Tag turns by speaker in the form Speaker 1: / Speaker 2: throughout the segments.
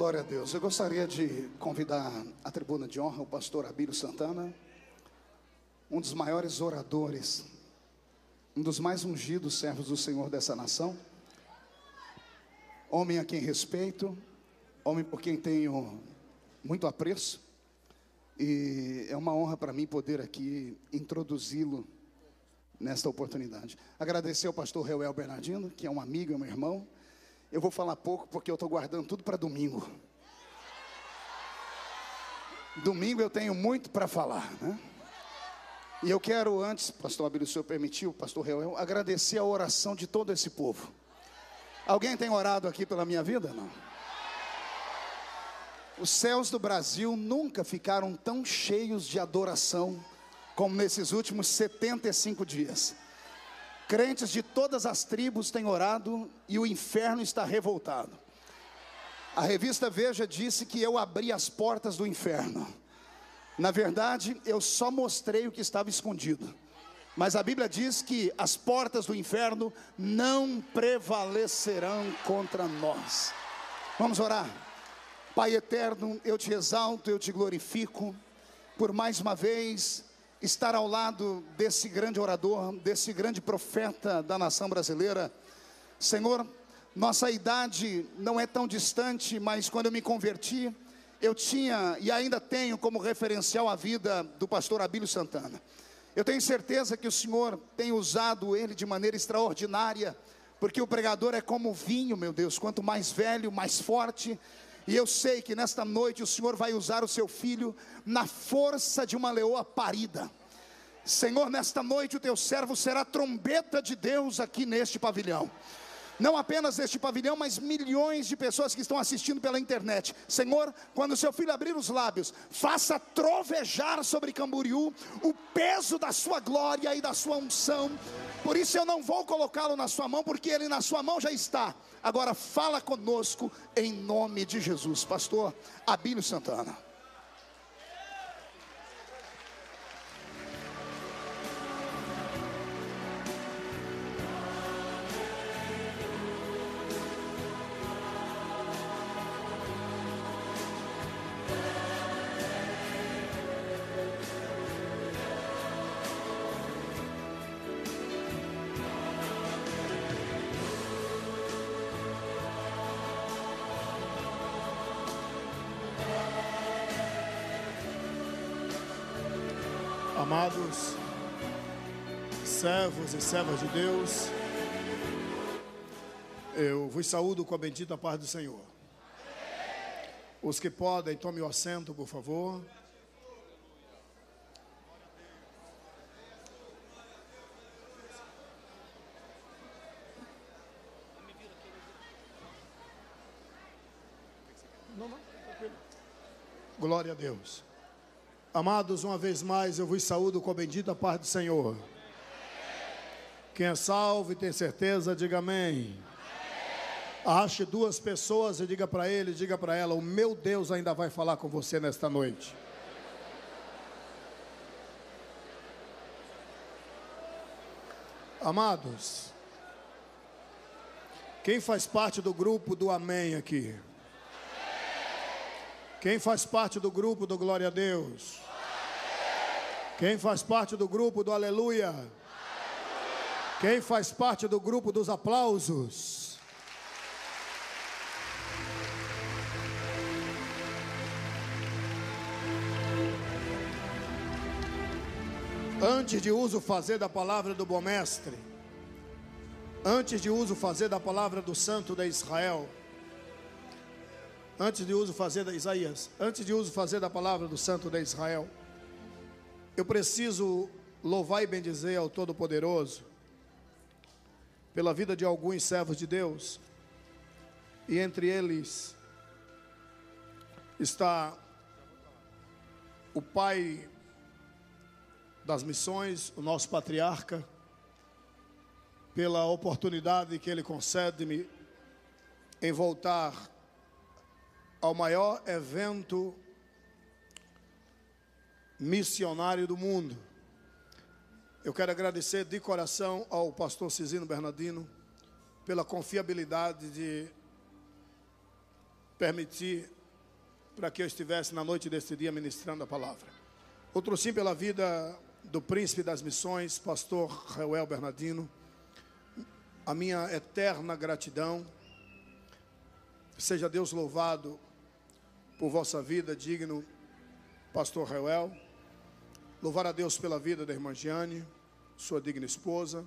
Speaker 1: Glória a Deus. Eu gostaria de convidar à tribuna de honra o pastor Abílio Santana, um dos maiores oradores, um dos mais ungidos servos do Senhor dessa nação, homem a quem respeito, homem por quem tenho muito apreço, e é uma honra para mim poder aqui introduzi-lo nesta oportunidade. Agradecer ao pastor Reuel Bernardino, que é um amigo, é um irmão. Eu vou falar pouco porque eu estou guardando tudo para domingo. Domingo eu tenho muito para falar, né? E eu quero antes, pastor Abílio, se o senhor permitiu, pastor Reuel, agradecer a oração de todo esse povo. Alguém tem orado aqui pela minha vida? Não. Os céus do Brasil nunca ficaram tão cheios de adoração como nesses últimos 75 dias. Crentes de todas as tribos têm orado e o inferno está revoltado. A revista Veja disse que eu abri as portas do inferno. Na verdade, eu só mostrei o que estava escondido. Mas a Bíblia diz que as portas do inferno não prevalecerão contra nós. Vamos orar. Pai eterno, eu te exalto, eu te glorifico por mais uma vez estar ao lado desse grande orador, desse grande profeta da nação brasileira. Senhor, nossa idade não é tão distante, mas quando eu me converti, eu tinha e ainda tenho como referencial a vida do pastor Abílio Santana. Eu tenho certeza que o Senhor tem usado ele de maneira extraordinária, porque o pregador é como vinho, meu Deus, quanto mais velho, mais forte. E eu sei que nesta noite o Senhor vai usar o seu filho na força de uma leoa parida. Senhor, nesta noite o teu servo será trombeta de Deus aqui neste pavilhão. Não apenas neste pavilhão, mas milhões de pessoas que estão assistindo pela internet. Senhor, quando o seu filho abrir os lábios, faça trovejar sobre Camboriú o peso da sua glória e da sua unção. Por isso eu não vou colocá-lo na sua mão, porque ele na sua mão já está. Agora fala conosco em nome de Jesus. Pastor Abílio Santana.
Speaker 2: Amados servos e servas de Deus, eu vos saúdo com a bendita paz do Senhor. Os que podem, tomem o assento, por favor. Glória a Deus. Amados, uma vez mais eu vos saúdo com a bendita paz do Senhor. Quem é salvo e tem certeza, diga amém. Ache duas pessoas e diga para ele, diga para ela: o meu Deus ainda vai falar com você nesta noite. Amados, quem faz parte do grupo do amém aqui? Quem faz parte do grupo do glória a Deus? Quem faz parte do grupo do aleluia? Quem faz parte do grupo dos aplausos? Antes de uso fazer da palavra do bom mestre, antes de uso fazer da palavra do santo de Israel, antes de uso fazer da Isaías, antes de uso fazer da palavra do santo de Israel, eu preciso louvar e bendizer ao Todo-Poderoso pela vida de alguns servos de Deus, e entre eles está o pai das missões, o nosso patriarca, pela oportunidade que ele concede-me em voltar ao maior evento missionário do mundo. Eu quero agradecer de coração ao pastor Cisino Bernardino pela confiabilidade de permitir para que eu estivesse na noite desse dia ministrando a palavra. Outro sim pela vida do príncipe das missões, pastor Reuel Bernardino, a minha eterna gratidão. Seja Deus louvado por vossa vida, digno pastor Reuel. Louvar a Deus pela vida da irmã Giane, sua digna esposa.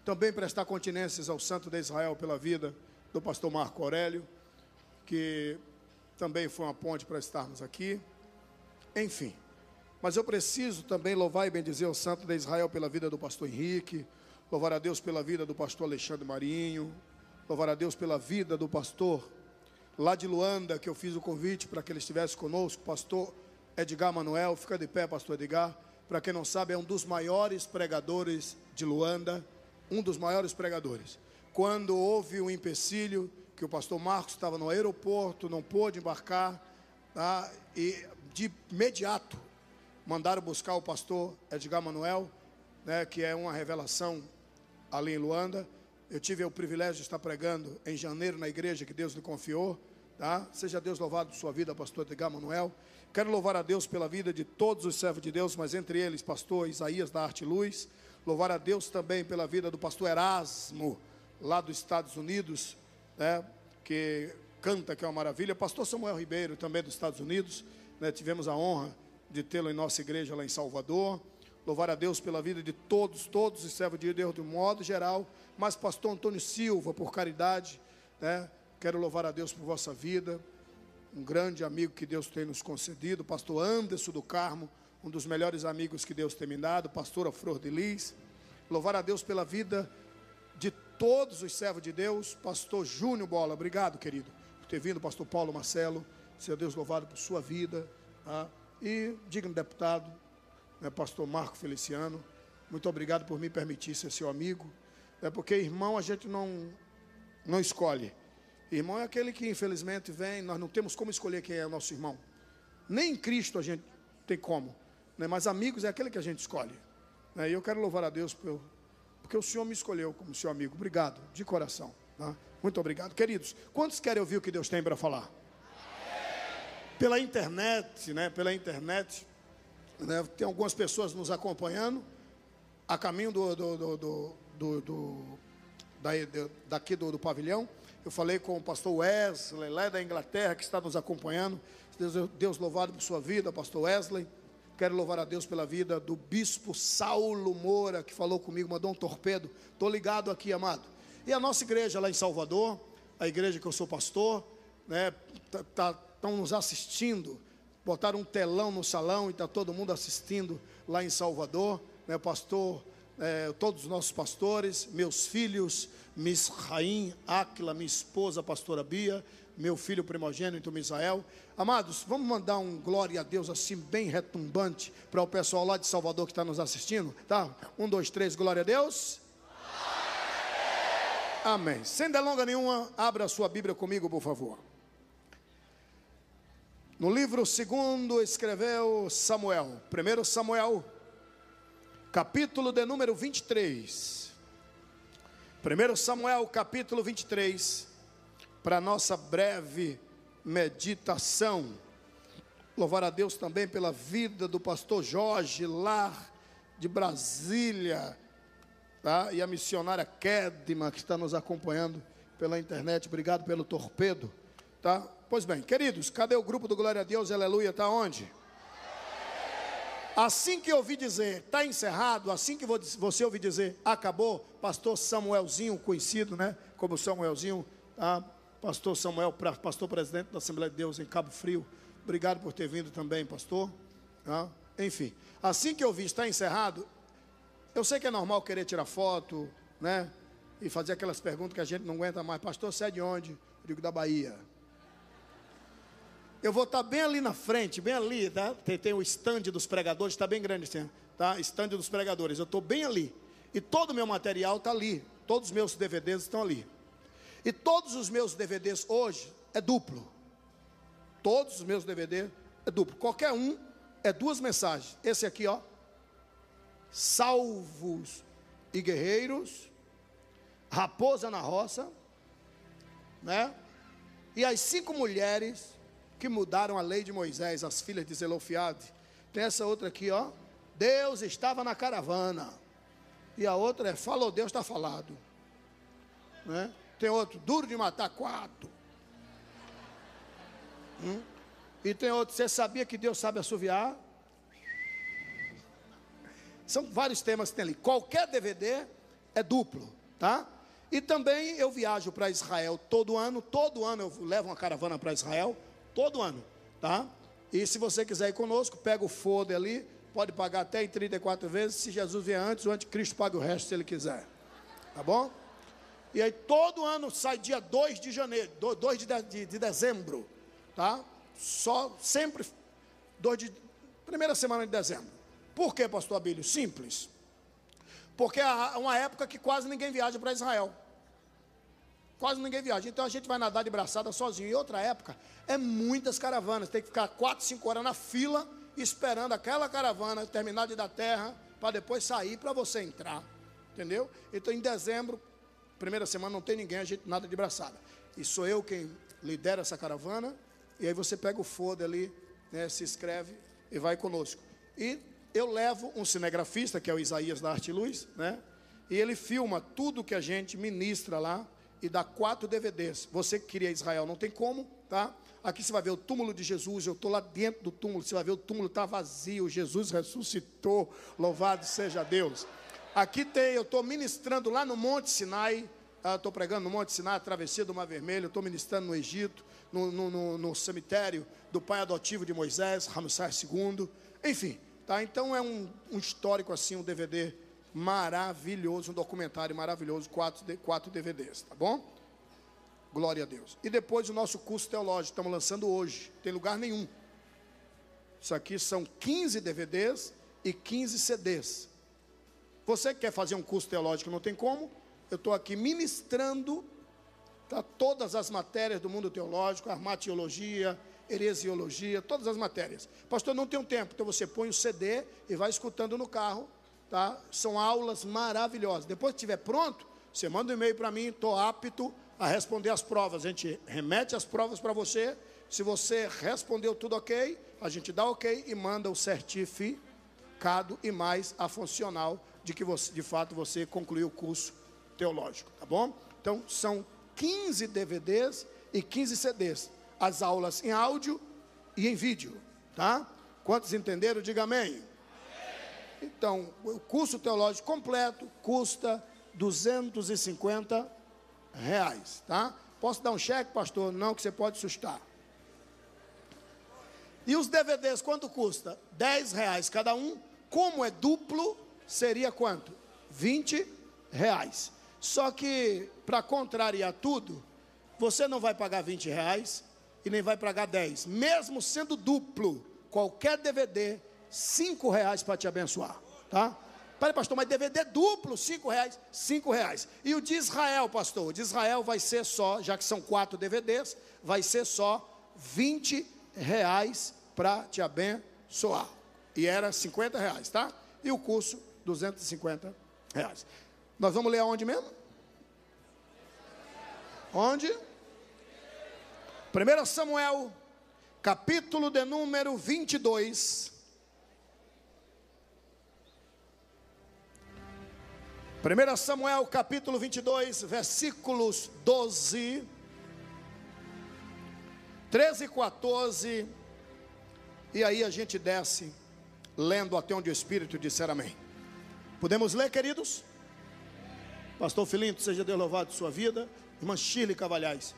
Speaker 2: Também prestar continências ao Santo de Israel pela vida do pastor Marco Aurélio, que também foi uma ponte para estarmos aqui. Enfim, mas eu preciso também louvar e bendizer o Santo de Israel pela vida do pastor Henrique, louvar a Deus pela vida do pastor Alexandre Marinho, louvar a Deus pela vida do pastor lá de Luanda, que eu fiz o convite para que ele estivesse conosco, pastor Edgar Manuel. Fica de pé, pastor Edgar. Para quem não sabe, é um dos maiores pregadores de Luanda, um dos maiores pregadores. Quando houve um empecilho, que o pastor Marcos estava no aeroporto, não pôde embarcar, tá? E de imediato mandaram buscar o pastor Edgar Manuel, né, que é uma revelação ali em Luanda. Eu tive o privilégio de estar pregando em janeiro na igreja que Deus lhe confiou, tá? Seja Deus louvado por sua vida, pastor Edgar Manuel. Quero louvar a Deus pela vida de todos os servos de Deus, mas entre eles, pastor Isaías da Arte Luz. Louvar a Deus também pela vida do pastor Erasmo, lá dos Estados Unidos, né, que canta, que é uma maravilha. Pastor Samuel Ribeiro, também dos Estados Unidos, né, tivemos a honra de tê-lo em nossa igreja lá em Salvador. Louvar a Deus pela vida de todos os servos de Deus de um modo geral, mas pastor Antônio Silva, por caridade, né, quero louvar a Deus por vossa vida, um grande amigo que Deus tem nos concedido, pastor Anderson do Carmo, um dos melhores amigos que Deus tem me dado, pastora Flor de Lis. Louvar a Deus pela vida de todos os servos de Deus, pastor Júnior Bola, obrigado, querido, por ter vindo, pastor Paulo Marcelo, seja Deus louvado por sua vida, tá? E digno deputado, né, pastor Marco Feliciano, muito obrigado por me permitir ser seu amigo, porque irmão a gente não escolhe. Irmão é aquele que infelizmente vem, nós não temos como escolher quem é o nosso irmão, nem em Cristo a gente tem como, né? Mas amigos é aquele que a gente escolhe, né? E eu quero louvar a Deus porque o Senhor me escolheu como seu amigo. Obrigado, de coração, tá? Muito obrigado. Queridos, quantos querem ouvir o que Deus tem para falar? Pela internet, né? Pela internet, né? Tem algumas pessoas nos acompanhando a caminho daqui do pavilhão. Eu falei com o pastor Wesley, lá da Inglaterra, que está nos acompanhando. Deus louvado por sua vida, pastor Wesley. Quero louvar a Deus pela vida do bispo Saulo Moura, que falou comigo, mandou um torpedo. Estou ligado aqui, amado. E a nossa igreja lá em Salvador, a igreja que eu sou pastor, né, estão nos assistindo. Botaram um telão no salão e está todo mundo assistindo lá em Salvador, né, pastor, todos os nossos pastores, meus filhos, Miss Raim, Áquila, minha esposa, a pastora Bia, meu filho primogênito, Misael. Amados, vamos mandar um glória a Deus assim, bem retumbante, para o pessoal lá de Salvador que está nos assistindo, tá? 1, 2, 3, glória a Deus. Amém. Sem delonga nenhuma, abra a sua Bíblia comigo, por favor. No livro 2 escreveu Samuel, 1 Samuel, capítulo de número 23. 1 Samuel, capítulo 23, para nossa breve meditação. Louvar a Deus também pela vida do pastor Jorge, lá de Brasília, tá? E a missionária Kedma, que está nos acompanhando pela internet. Obrigado pelo torpedo, tá? Pois bem, queridos, cadê o grupo do Glória a Deus, aleluia, está onde? Assim que eu ouvi dizer, está encerrado, assim que você ouvir dizer, acabou, pastor Samuelzinho, conhecido, né, como Samuelzinho, tá? Pastor Samuel, pastor presidente da Assembleia de Deus em Cabo Frio, obrigado por ter vindo também, pastor, tá? Enfim, assim que eu vi está encerrado, eu sei que é normal querer tirar foto, né, e fazer aquelas perguntas que a gente não aguenta mais. Pastor, você é de onde? Eu digo, da Bahia. Eu vou estar bem ali na frente, bem ali, tá? Tem o stand dos pregadores, está bem grande, tá? Stand dos pregadores, eu estou bem ali. E todo o meu material está ali, todos os meus DVDs estão ali. E todos os meus DVDs hoje é duplo. Todos os meus DVDs é duplo. Qualquer um é 2 mensagens. Esse aqui, ó. Salvos e guerreiros. Raposa na roça, né? E as 5 mulheres que mudaram a lei de Moisés, as filhas de Zelofeade. Tem essa outra aqui, ó. Deus estava na caravana. E a outra é, falou, Deus está falado. Né? Tem outro, duro de matar 4. E tem outro, você sabia que Deus sabe assoviar? São vários temas que tem ali. Qualquer DVD é duplo, tá? E também eu viajo para Israel todo ano eu levo uma caravana para Israel, todo ano, tá? E se você quiser ir conosco, pega o folder ali, pode pagar até em 34 vezes, se Jesus vier antes, o anticristo paga o resto se ele quiser, tá bom? E aí todo ano sai dia 2 de janeiro, 2 de dezembro, tá? Sempre primeira semana de dezembro. Por que, pastor Abílio? Simples. Porque é uma época que quase ninguém viaja para Israel. Quase ninguém viaja. Então a gente vai nadar de braçada sozinho. Em outra época, é muitas caravanas. Tem que ficar 4, 5 horas na fila, esperando aquela caravana terminar de dar terra, para depois sair, para você entrar. Entendeu? Então em dezembro, primeira semana, não tem ninguém, a gente nada de braçada. E sou eu quem lidera essa caravana. E aí você pega o folder ali, né, se inscreve e vai conosco. E eu levo um cinegrafista, que é o Isaías da Arte e Luz, né? E ele filma tudo que a gente ministra lá e dá 4 DVDs. Você que queria Israel, não tem como, tá? Aqui você vai ver o túmulo de Jesus, eu estou lá dentro do túmulo, você vai ver o túmulo está vazio, Jesus ressuscitou, louvado seja Deus. Aqui tem, eu estou ministrando lá no Monte Sinai, estou pregando no Monte Sinai, a travessia do Mar Vermelho, estou ministrando no Egito, no cemitério do pai adotivo de Moisés, Ramsés II, enfim. Tá, então é um histórico assim, um DVD maravilhoso, um documentário maravilhoso, 4 DVDs, tá bom? Glória a Deus. E depois o nosso curso teológico, estamos lançando hoje, tem lugar nenhum. Isso aqui são 15 DVDs e 15 CDs. Você que quer fazer um curso teológico, não tem como, eu estou aqui ministrando, tá, todas as matérias do mundo teológico, armatiologia, heresiologia, todas as matérias. Pastor, não tenho tempo. Então você põe o CD e vai escutando no carro, tá? São aulas maravilhosas. Depois que estiver pronto, você manda um e-mail para mim, estou apto a responder as provas. A gente remete as provas para você. Se você respondeu tudo ok, a gente dá ok e manda o certificado e mais a funcional de que você, de fato você concluiu o curso teológico, tá bom? Então são 15 DVDs e 15 CDs. As aulas em áudio e em vídeo, tá? Quantos entenderam? Diga amém. Então, o curso teológico completo custa R$250, tá? Posso dar um cheque, pastor? Não, que você pode assustar. E os DVDs, quanto custa? R$10 cada um. Como é duplo, seria quanto? R$20. Só que, para contrariar tudo, você não vai pagar R$20 e nem vai pagar 10. Mesmo sendo duplo, qualquer DVD, R$5 para te abençoar, tá? Peraí, pastor, mas DVD duplo, R$5? R$5. E o de Israel, pastor? O de Israel vai ser só, já que são 4 DVDs, vai ser só R$20 para te abençoar. E era R$50, tá? E o curso, R$250. Nós vamos ler aonde mesmo? Onde? 1 Samuel, capítulo de número 22. 1 Samuel, capítulo 22, versículos 12, 13 e 14. E aí a gente desce, lendo até onde o Espírito disser amém. Podemos ler, queridos? Pastor Filinto, seja Deus louvado de sua vida. Irmã Shirley Cavalhais,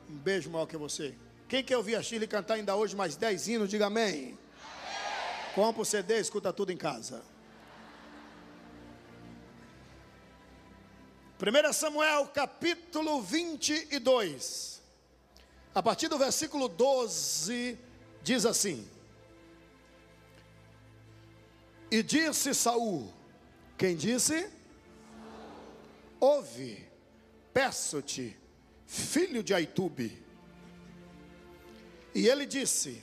Speaker 2: um beijo maior que você. Quem quer ouvir a Shirley cantar ainda hoje mais 10 hinos, diga amém. Amém. Compra o CD, escuta tudo em casa. 1 Samuel, capítulo 22. A partir do versículo 12, diz assim: E disse Saul, quem disse? Ouve, peço-te, filho de Aitube. E ele disse: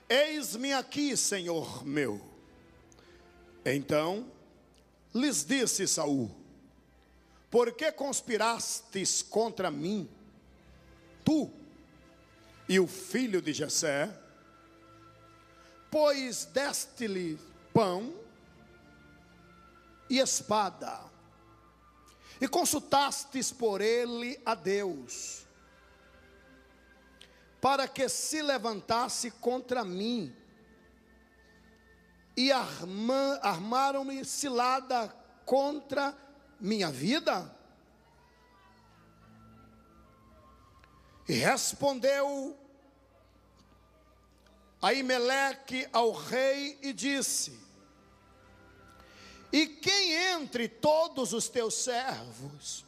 Speaker 2: Eis-me aqui, Senhor meu. Então lhes disse Saul: Por que conspirastes contra mim? tu e o filho de Jessé, pois deste-lhe pão e espada, e consultastes por ele a Deus, para que se levantasse contra mim, e armaram-me cilada contra minha vida? E respondeu Aimeleque ao rei e disse: e quem entre todos os teus servos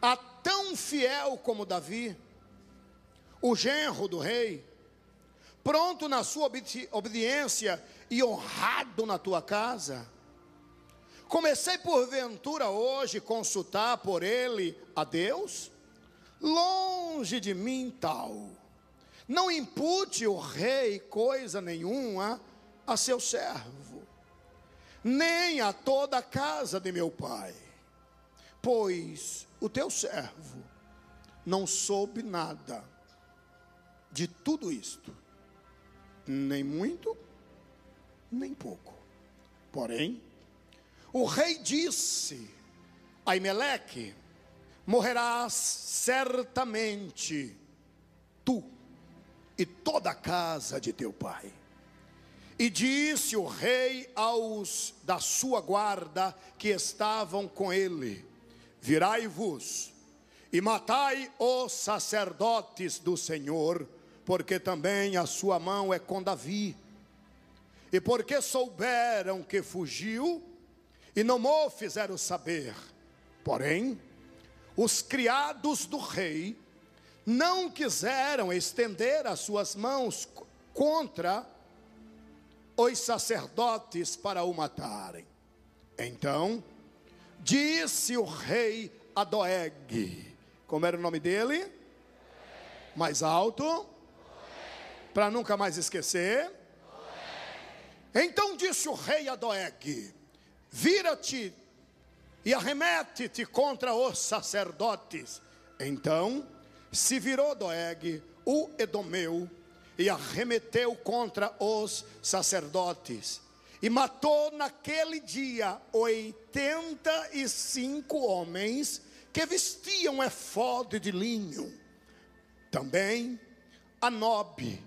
Speaker 2: há tão fiel como Davi, o genro do rei, pronto na sua obediência e honrado na tua casa? Comecei porventura hoje consultar por ele a Deus? Longe de mim tal. Não impute o rei coisa nenhuma a seu servo, nem a toda a casa de meu pai, pois o teu servo não soube nada de tudo isto, nem muito, nem pouco. Porém, o rei disse a Aimeleque: morrerás certamente, tu e toda a casa de teu pai. E disse o rei aos da sua guarda que estavam com ele: virai-vos e matai os sacerdotes do Senhor, porque também a sua mão é com Davi. E porque souberam que fugiu, e não mo fizeram saber. Porém, os criados do rei não quiseram estender as suas mãos contra os sacerdotes para o matarem. Então disse o rei a Doeg, como era o nome dele? Mais alto, para nunca mais esquecer. Então disse o rei a Doeg: vira-te e arremete-te contra os sacerdotes. Então se virou Doeg, o edomeu, e arremeteu contra os sacerdotes, e matou naquele dia 85 homens que vestiam efode de linho. Também a Nob,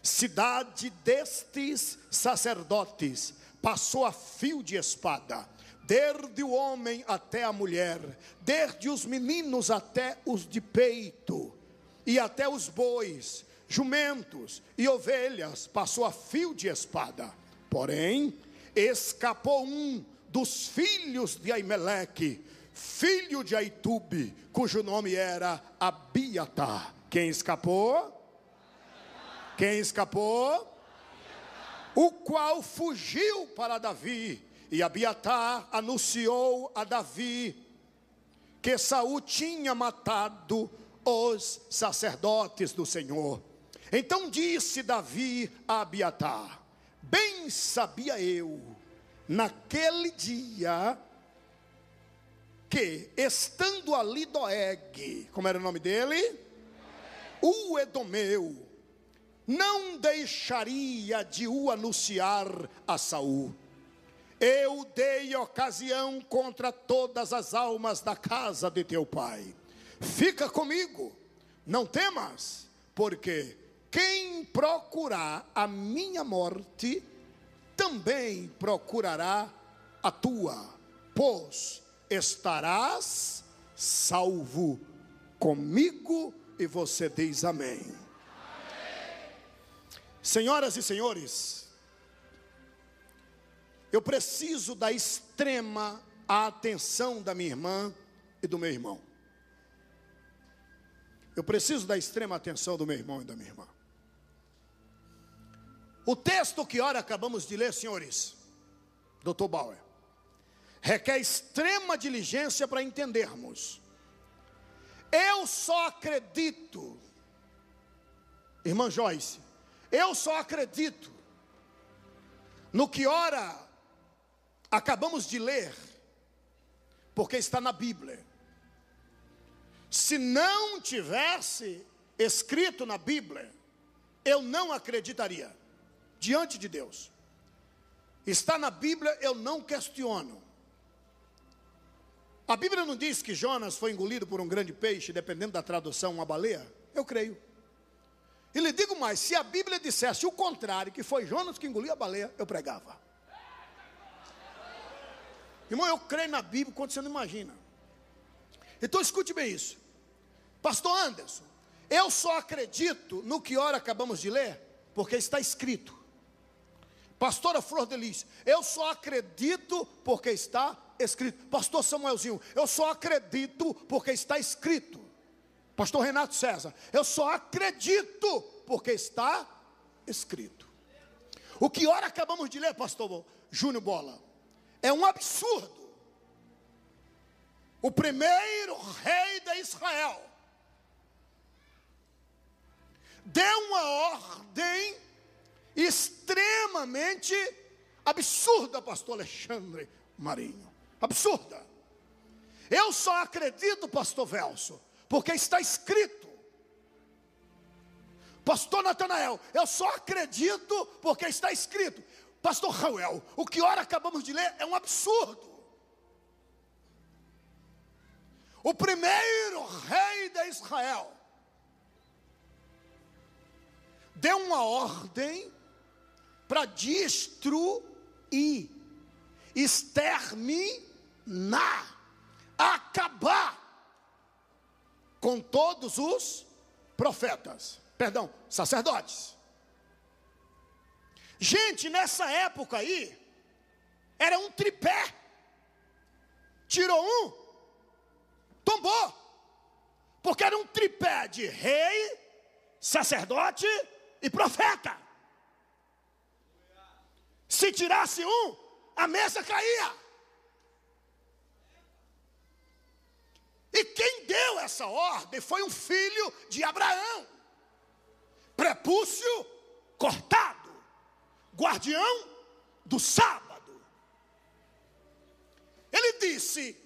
Speaker 2: cidade destes sacerdotes, passou a fio de espada, desde o homem até a mulher, desde os meninos até os de peito, e até os bois, jumentos e ovelhas, passou a fio de espada. Porém, escapou um dos filhos de Aimeleque, filho de Aitube, cujo nome era Abiatar. Quem escapou? Quem escapou? O qual fugiu para Davi. E Abiatar anunciou a Davi que Saul tinha matado os sacerdotes do Senhor. Então disse Davi a Abiatar: bem sabia eu naquele dia que, estando ali Doeg, como era o nome dele? O edomeu, não deixaria de o anunciar a Saul. Eu dei ocasião contra todas as almas da casa de teu pai. Fica comigo, não temas, porque quem procurar a minha morte, também procurará a tua, pois estarás salvo comigo. E você diz amém. Amém. Senhoras e senhores, eu preciso da extrema atenção da minha irmã e do meu irmão. Eu preciso da extrema atenção do meu irmão e da minha irmã. O texto que ora acabamos de ler, senhores, Dr. Bauer, requer extrema diligência para entendermos. Eu só acredito, irmã Joyce, eu só acredito no que ora acabamos de ler, porque está na Bíblia. Se não tivesse escrito na Bíblia, eu não acreditaria diante de Deus. Está na Bíblia, eu não questiono. A Bíblia não diz que Jonas foi engolido por um grande peixe, dependendo da tradução, uma baleia? Eu creio. E lhe digo mais, se a Bíblia dissesse o contrário, que foi Jonas que engoliu a baleia, eu pregava. Irmão, eu creio na Bíblia quando você não imagina. Então escute bem isso. Pastor Anderson, eu só acredito no que ora acabamos de ler, porque está escrito. Pastora Flor de Lis, eu só acredito porque está escrito. Pastor Samuelzinho, eu só acredito porque está escrito. Pastor Renato César, eu só acredito porque está escrito. O que ora acabamos de ler, pastor Júnior Bola, é um absurdo. O primeiro rei de Israel deu uma ordem extremamente absurda, pastor Alexandre Marinho. Absurda. Eu só acredito, pastor Velso, porque está escrito. Pastor Natanael, eu só acredito porque está escrito. Pastor Raul, o que ora acabamos de ler é um absurdo. O primeiro rei de Israel deu uma ordem para destruir, exterminar, acabar com todos os profetas, sacerdotes. Gente, nessa época aí, era um tripé. Tirou um, tombou. Porque era um tripé de rei, sacerdote e profeta. Se tirasse um, a mesa caía. E quem deu essa ordem foi um filho de Abraão, prepúcio cortado, guardião do sábado. Ele disse,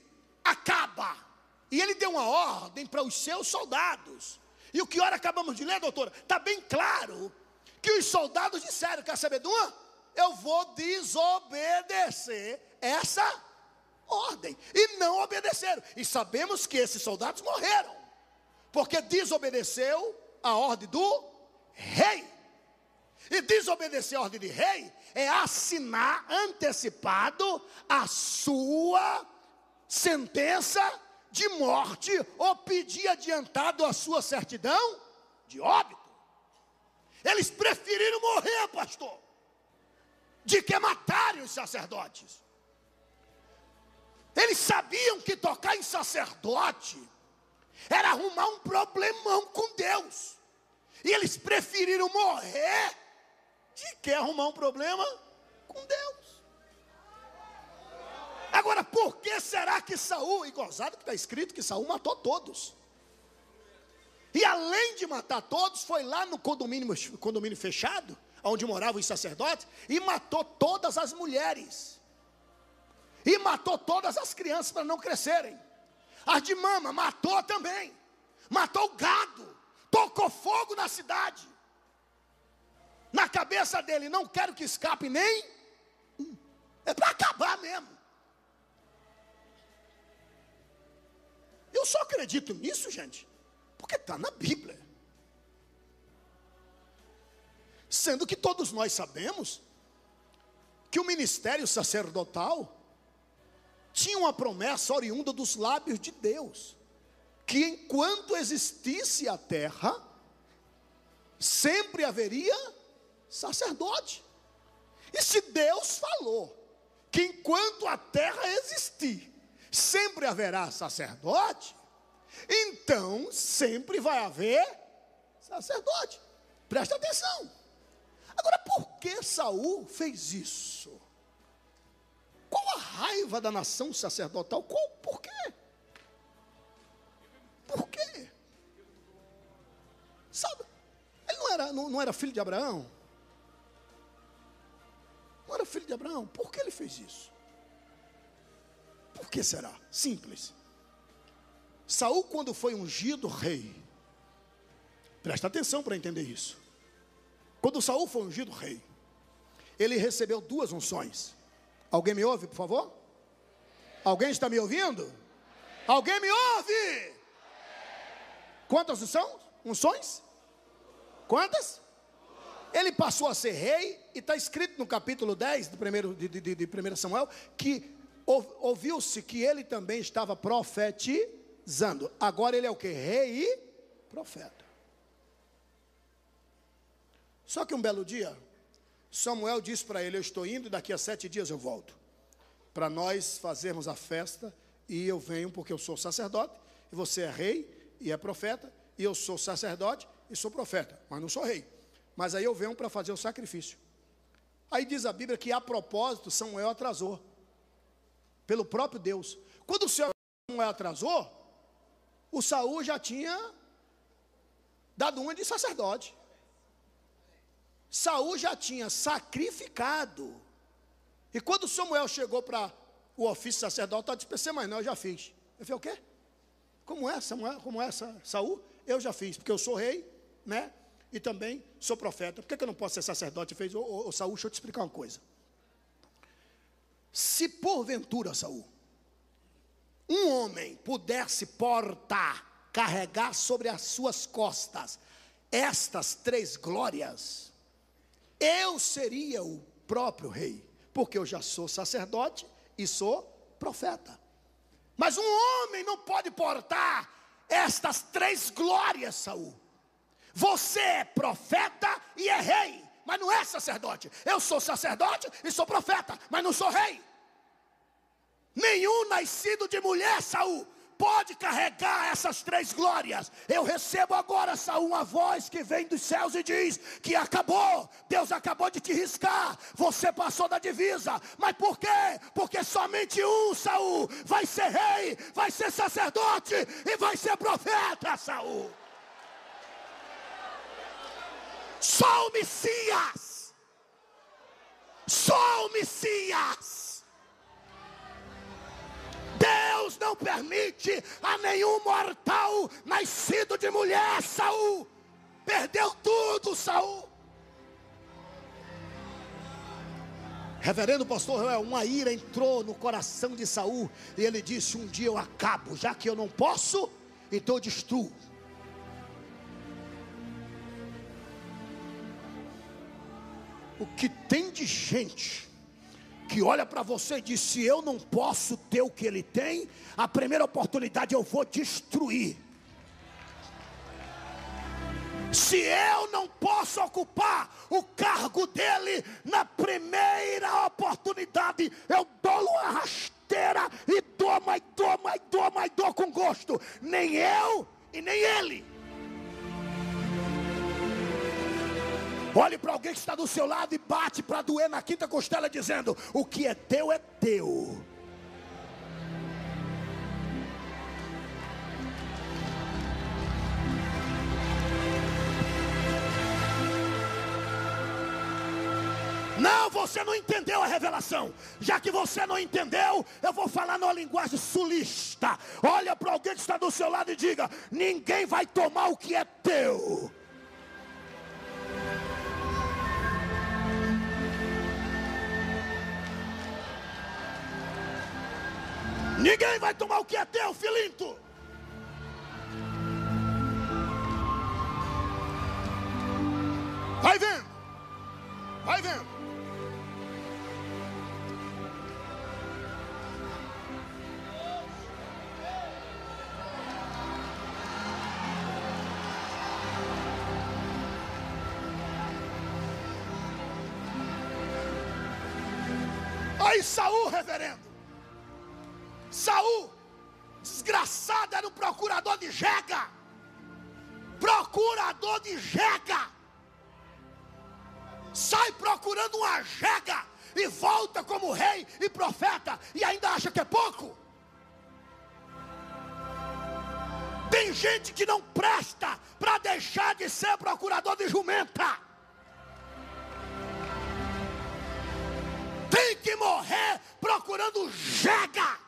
Speaker 2: acaba. E ele deu uma ordem para os seus soldados. E o que ora acabamos de ler, doutora, está bem claro que os soldados disseram, quer saber de uma? Eu vou desobedecer essa ordem. E não obedeceram. E sabemos que esses soldados morreram, porque desobedeceu a ordem do rei. E desobedecer a ordem de rei é assinar antecipado a sua sentença de morte ou pedir adiantado a sua certidão de óbito. Eles preferiram morrer, pastor, de que matarem os sacerdotes. Eles sabiam que tocar em sacerdote era arrumar um problemão com Deus. E eles preferiram morrer de que arrumar um problema com Deus. Agora, por que será que Saul, e gozado que está escrito que Saul matou todos. E além de matar todos, foi lá no condomínio fechado, onde moravam os sacerdotes, e matou todas as mulheres. E matou todas as crianças para não crescerem. As de mama matou também. Matou o gado. Tocou fogo na cidade. Na cabeça dele, não quero que escape nem um. É para acabar mesmo. Eu só acredito nisso, gente, porque está na Bíblia. Sendo que todos nós sabemos que o ministério sacerdotal tinha uma promessa oriunda dos lábios de Deus, que enquanto existisse a terra, sempre haveria sacerdote. E se Deus falou que enquanto a terra existir, sempre haverá sacerdote, então sempre vai haver sacerdote. Presta atenção. Agora, por que Saul fez isso? Qual a raiva da nação sacerdotal? Por quê? Por quê? Sabe, ele não era filho de Abraão? Não era filho de Abraão? Por que ele fez isso? Por que será? Simples. Saul, quando foi ungido rei, presta atenção para entender isso. Quando Saul foi ungido rei, ele recebeu 2 unções. Alguém me ouve, por favor? Alguém está me ouvindo? Alguém me ouve? Quantas unções? Quantas? Ele passou a ser rei, e está escrito no capítulo 10 de 1 Samuel, que ouviu-se que ele também estava profetizando. Agora ele é o que? Rei e profeta. Só que um belo dia, Samuel disse para ele: eu estou indo e daqui a 7 dias eu volto, para nós fazermos a festa, e eu venho porque eu sou sacerdote, e você é rei e é profeta, e eu sou sacerdote e sou profeta, mas não sou rei. Mas aí eu venho para fazer o sacrifício. Aí diz a Bíblia que a propósito Samuel atrasou, pelo próprio Deus. Quando o Samuel atrasou, o Saul já tinha dado uma de sacerdote. Saul já tinha sacrificado. E quando Samuel chegou para o ofício sacerdotal, disse: pensei, mas não, eu já fiz. Eu falei: o quê? Como é, Samuel? Como é, Saul? Eu já fiz, porque eu sou rei, né? E também sou profeta. Por que eu não posso ser sacerdote? Ele fez: ô Saul, deixa eu te explicar uma coisa. Se porventura, Saul, um homem pudesse portar, carregar sobre as suas costas estas 3 glórias, eu seria o próprio rei, porque eu já sou sacerdote e sou profeta. Mas um homem não pode portar estas 3 glórias, Saul. Você é profeta e é rei, mas não é sacerdote. Eu sou sacerdote e sou profeta, mas não sou rei. Nenhum nascido de mulher, Saul, pode carregar essas 3 glórias. Eu recebo agora, Saul, uma voz que vem dos céus e diz que acabou. Deus acabou de te riscar. Você passou da divisa. Mas por quê? Porque somente um, Saul, vai ser rei, vai ser sacerdote e vai ser profeta, Saul. Só o Messias. Só o Messias. Deus não permite a nenhum mortal nascido de mulher, Saul. Perdeu tudo, Saul. Reverendo pastor Joel, uma ira entrou no coração de Saul, e ele disse: um dia eu acabo, já que eu não posso, então eu destruo. O que tem de gente que olha para você e diz: se eu não posso ter o que ele tem, a primeira oportunidade eu vou destruir. Se eu não posso ocupar o cargo dele, na primeira oportunidade eu dou uma rasteira e dou, mas dou com gosto. Nem eu e nem ele. Olhe para alguém que está do seu lado e bate para doer na quinta costela, dizendo: o que é teu é teu. Não, você não entendeu a revelação. Já que você não entendeu, eu vou falar numa linguagem sulista. Olha para alguém que está do seu lado e diga: ninguém vai tomar o que é teu. Ninguém vai tomar o que é teu, filinto. Vai vendo. Vai vendo. Aí Saul, reverendo, Saul, desgraçado, era um procurador de Jega. Procurador de Jega. Sai procurando uma Jega e volta como rei e profeta, e ainda acha que é pouco. Tem gente que não presta para deixar de ser procurador de jumenta. Tem que morrer procurando Jega.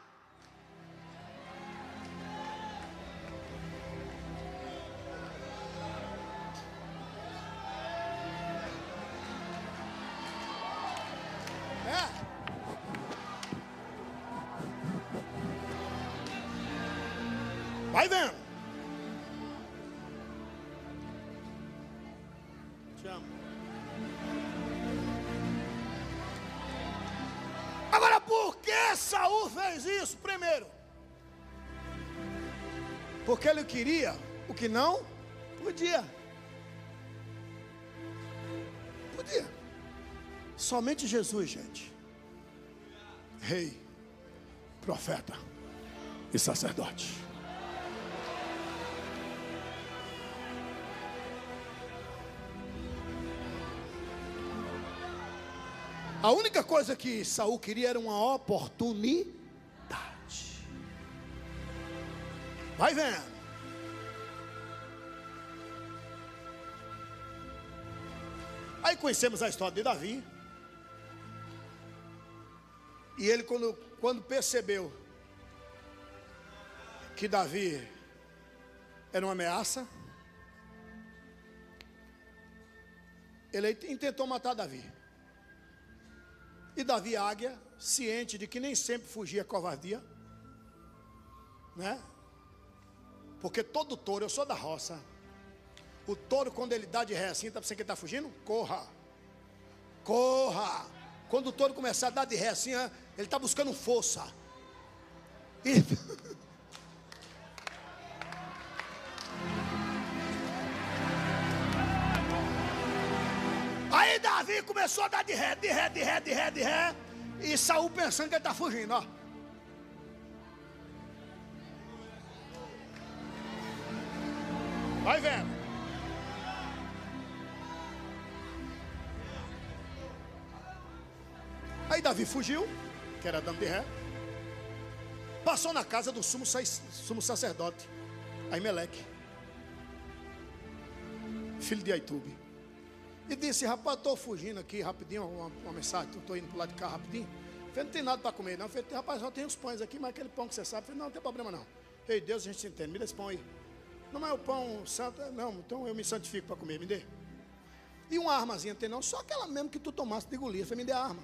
Speaker 2: Vai vendo. Te amo. Agora, por que Saul fez isso? Primeiro, porque ele queria o que não podia. Podia. Somente Jesus, gente. Rei, profeta e sacerdote. A única coisa que Saul queria era uma oportunidade. Vai vendo. Aí conhecemos a história de Davi. E ele quando percebeu que Davi era uma ameaça, ele intentou matar Davi. E Davi, águia, ciente de que nem sempre fugia covardia, né? Porque todo touro, eu sou da roça, o touro quando ele dá de ré assim, tá pensando que ele está fugindo? Corra, corra. Quando o touro começar a dar de ré assim, ele está buscando força. E... Aí Davi começou a dar de ré. E Saul pensando que ele está fugindo, ó. Vai vendo. Aí Davi fugiu, que era dando de ré. Passou na casa do sumo sacerdote Aimeleque, filho de Aitube. E disse: rapaz, estou fugindo aqui rapidinho, uma mensagem, estou indo para o lado de cá rapidinho. Eu falei: não tem nada para comer não. Eu falei: rapaz, só tem uns pães aqui, mas aquele pão que você sabe. Eu falei: não tem problema não. Ei, Deus, a gente se entende, me dê esse pão aí. Não, mas o pão santo, não, então eu me santifico para comer, me dê. E uma armazinha tem não, só aquela mesmo que tu tomasse de Golias. Eu falei: me dê a arma.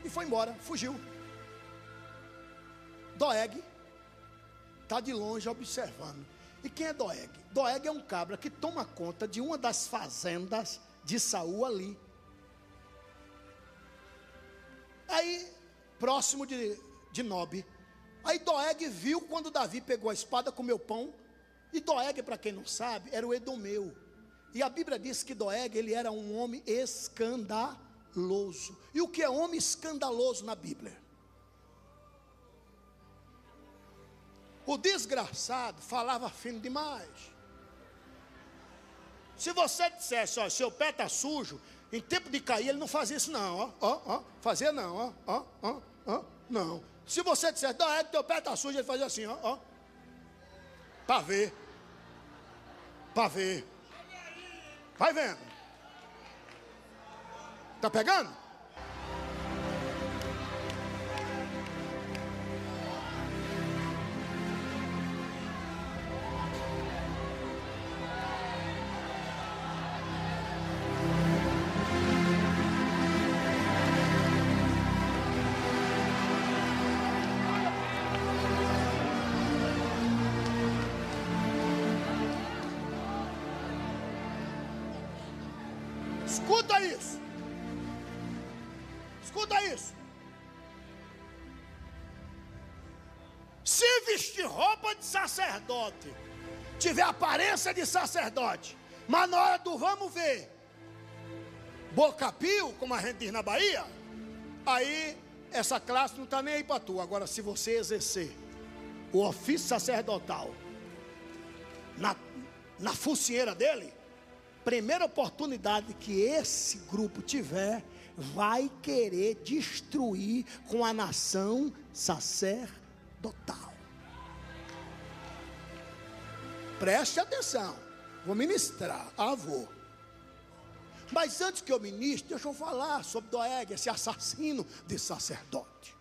Speaker 2: E foi embora, fugiu. Doeg está de longe observando. E quem é Doeg? Doeg é um cabra que toma conta de uma das fazendas de Saul ali. Aí, próximo de Nob. Aí Doeg viu quando Davi pegou a espada, comeu pão. E Doeg, para quem não sabe, era o Edomeu. E a Bíblia diz que Doeg, ele era um homem escandaloso. E o que é homem escandaloso na Bíblia? O desgraçado falava fino demais. Se você dissesse: ó, seu pé está sujo, em tempo de cair ele não fazia isso não, fazia não, não. Se você dissesse: Doeg, teu pé está sujo, ele fazia assim, para ver. Vai vendo. Tá pegando? Escuta isso. Escuta isso. Se vestir roupa de sacerdote, tiver aparência de sacerdote, mas na hora do vamos ver, bocapio, como a gente diz na Bahia, aí essa classe não está nem aí para tu. Agora, se você exercer o ofício sacerdotal na focinheira dele, primeira oportunidade que esse grupo tiver, vai querer destruir com a nação sacerdotal. Preste atenção, vou ministrar, vou. Mas antes que eu ministre, deixa eu falar sobre Doeg, esse assassino de sacerdote.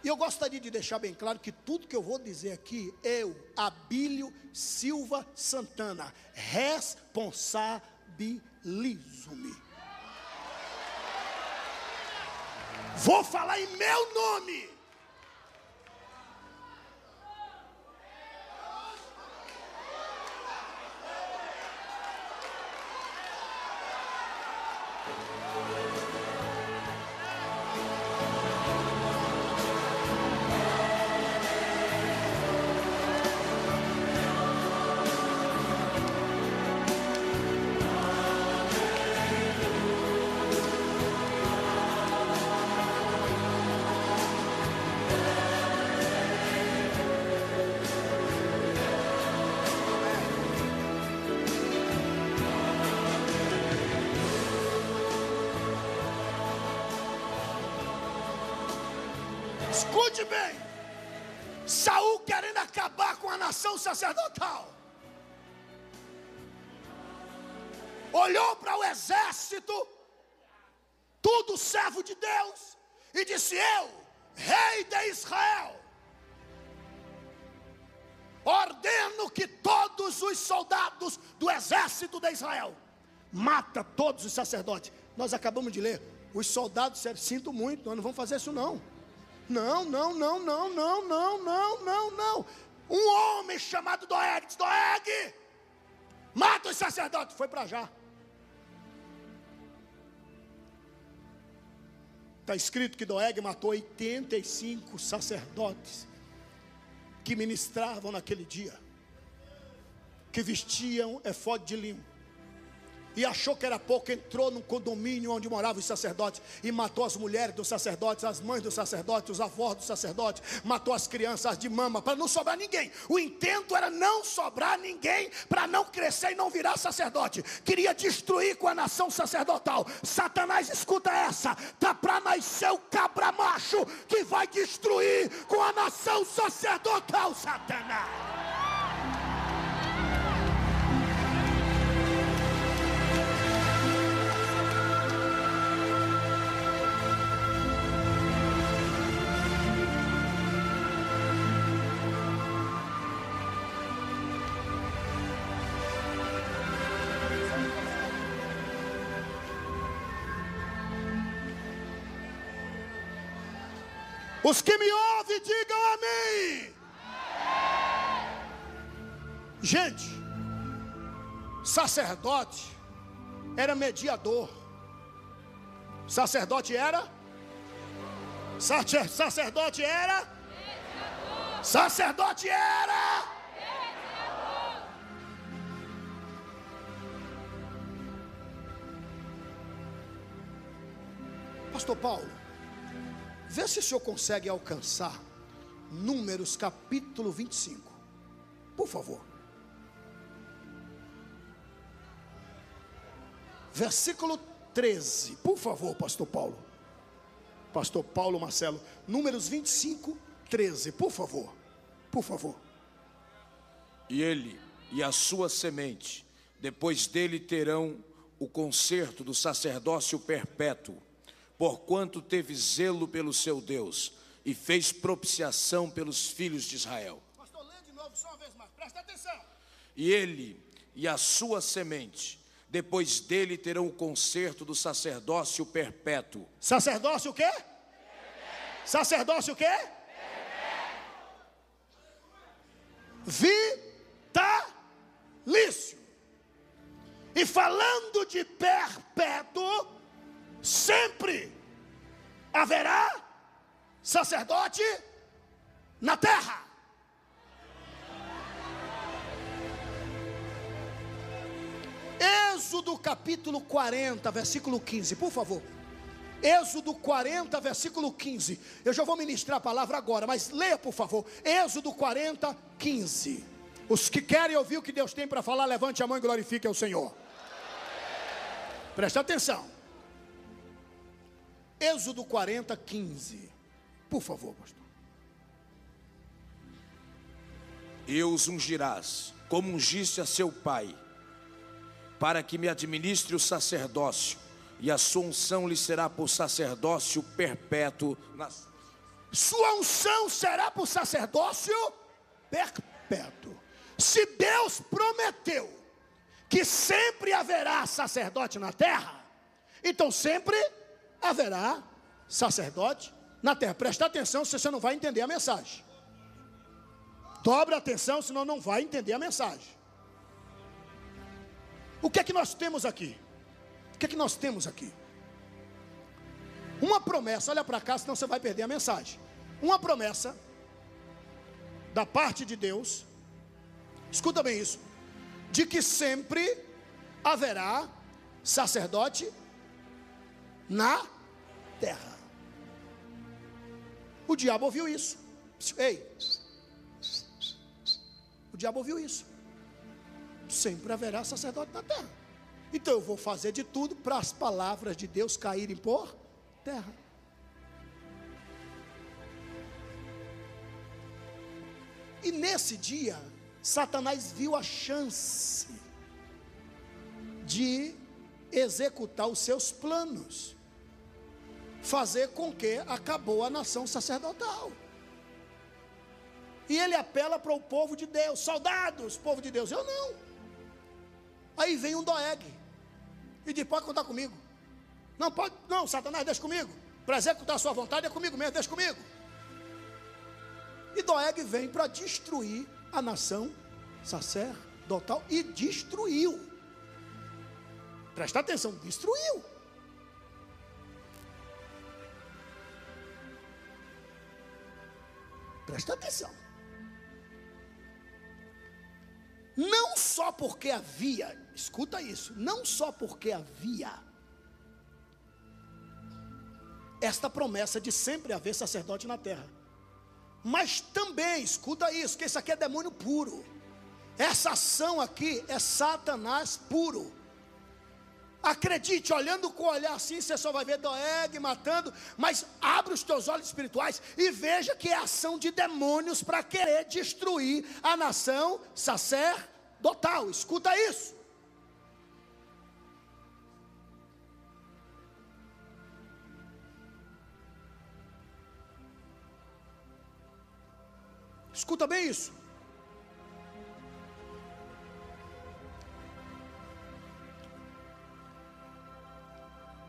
Speaker 2: E eu gostaria de deixar bem claro que tudo que eu vou dizer aqui, eu, Abílio Silva Santana, responsabilizo-me. Vou falar em meu nome. Escute bem. Saul querendo acabar com a nação sacerdotal. Olhou para o exército, tudo servo de Deus, e disse: eu, rei de Israel, ordeno que todos os soldados do exército de Israel mata todos os sacerdotes. Nós acabamos de ler, os soldados disseram: sinto muito, nós não vamos fazer isso não. Não. Um homem chamado Doeg disse: Doeg, mata os sacerdotes. Foi para já. Está escrito que Doeg matou 85 sacerdotes que ministravam naquele dia, que vestiam efode de linho, e achou que era pouco, entrou num condomínio onde moravam os sacerdotes e matou as mulheres dos sacerdotes, as mães dos sacerdotes, os avós dos sacerdotes, matou as crianças de mama, para não sobrar ninguém. O intento era não sobrar ninguém, para não crescer e não virar sacerdote. Queria destruir com a nação sacerdotal. Satanás, escuta essa, está para nascer o cabra macho que vai destruir com a nação sacerdotal, Satanás. Os que me ouvem, digam amém. Gente, sacerdote era mediador. Sacerdote era? Sacerdote era? Sacerdote era? Pastor Paulo, vê se o senhor consegue alcançar Números capítulo 25, por favor. Versículo 13, por favor, pastor Paulo. Pastor Paulo Marcelo, Números 25, 13, por favor. Por favor.
Speaker 3: E ele e a sua semente, depois dele terão o conserto do sacerdócio perpétuo, porquanto teve zelo pelo seu Deus e fez propiciação pelos filhos de Israel.
Speaker 2: Pastor, lê de novo só uma vez mais, presta atenção.
Speaker 3: E ele e a sua semente, depois dele terão o conserto do sacerdócio perpétuo.
Speaker 2: Sacerdócio o quê? Perpétuo. Sacerdócio o quê? Vitalício. E falando de perpétuo, sempre haverá sacerdote na terra. Êxodo capítulo 40, versículo 15, por favor. Êxodo 40, versículo 15. Eu já vou ministrar a palavra agora, mas leia, por favor. Êxodo 40, 15. Os que querem ouvir o que Deus tem para falar, levante a mão e glorifique ao Senhor. Presta atenção. Êxodo 40, 15. Por favor, pastor.
Speaker 3: E os ungirás, como ungiste a seu pai, para que me administre o sacerdócio, e a sua unção lhe será por sacerdócio perpétuo.
Speaker 2: Sua unção será por sacerdócio perpétuo. Se Deus prometeu que sempre haverá sacerdote na terra, então sempre haverá sacerdote na terra. Presta atenção, senão você não vai entender a mensagem. Dobre a atenção, senão não vai entender a mensagem. O que é que nós temos aqui? O que é que nós temos aqui? Uma promessa, olha para cá, senão você vai perder a mensagem. Uma promessa da parte de Deus, escuta bem isso, de que sempre haverá sacerdote na terra. O diabo ouviu isso. Ei, o diabo ouviu isso. Sempre haverá sacerdote na terra. Então eu vou fazer de tudo para as palavras de Deus caírem por terra. E nesse dia, Satanás viu a chance de executar os seus planos, fazer com que acabou a nação sacerdotal. E ele apela para o povo de Deus: soldados, povo de Deus. Eu não. Aí vem um Doeg e diz: pode contar comigo. Não pode, não, Satanás, deixa comigo. Para executar a sua vontade é comigo mesmo, deixa comigo. E Doeg vem para destruir a nação sacerdotal, e destruiu. Presta atenção, destruiu. Presta atenção. Não só porque havia, escuta isso, não só porque havia esta promessa de sempre haver sacerdote na terra, mas também, escuta isso, que isso aqui é demônio puro. Essa ação aqui é Satanás puro. Acredite, olhando com o olhar assim, você só vai ver Doeg matando, mas abre os teus olhos espirituais e veja que é ação de demônios para querer destruir a nação sacerdotal. Escuta isso. Escuta bem isso.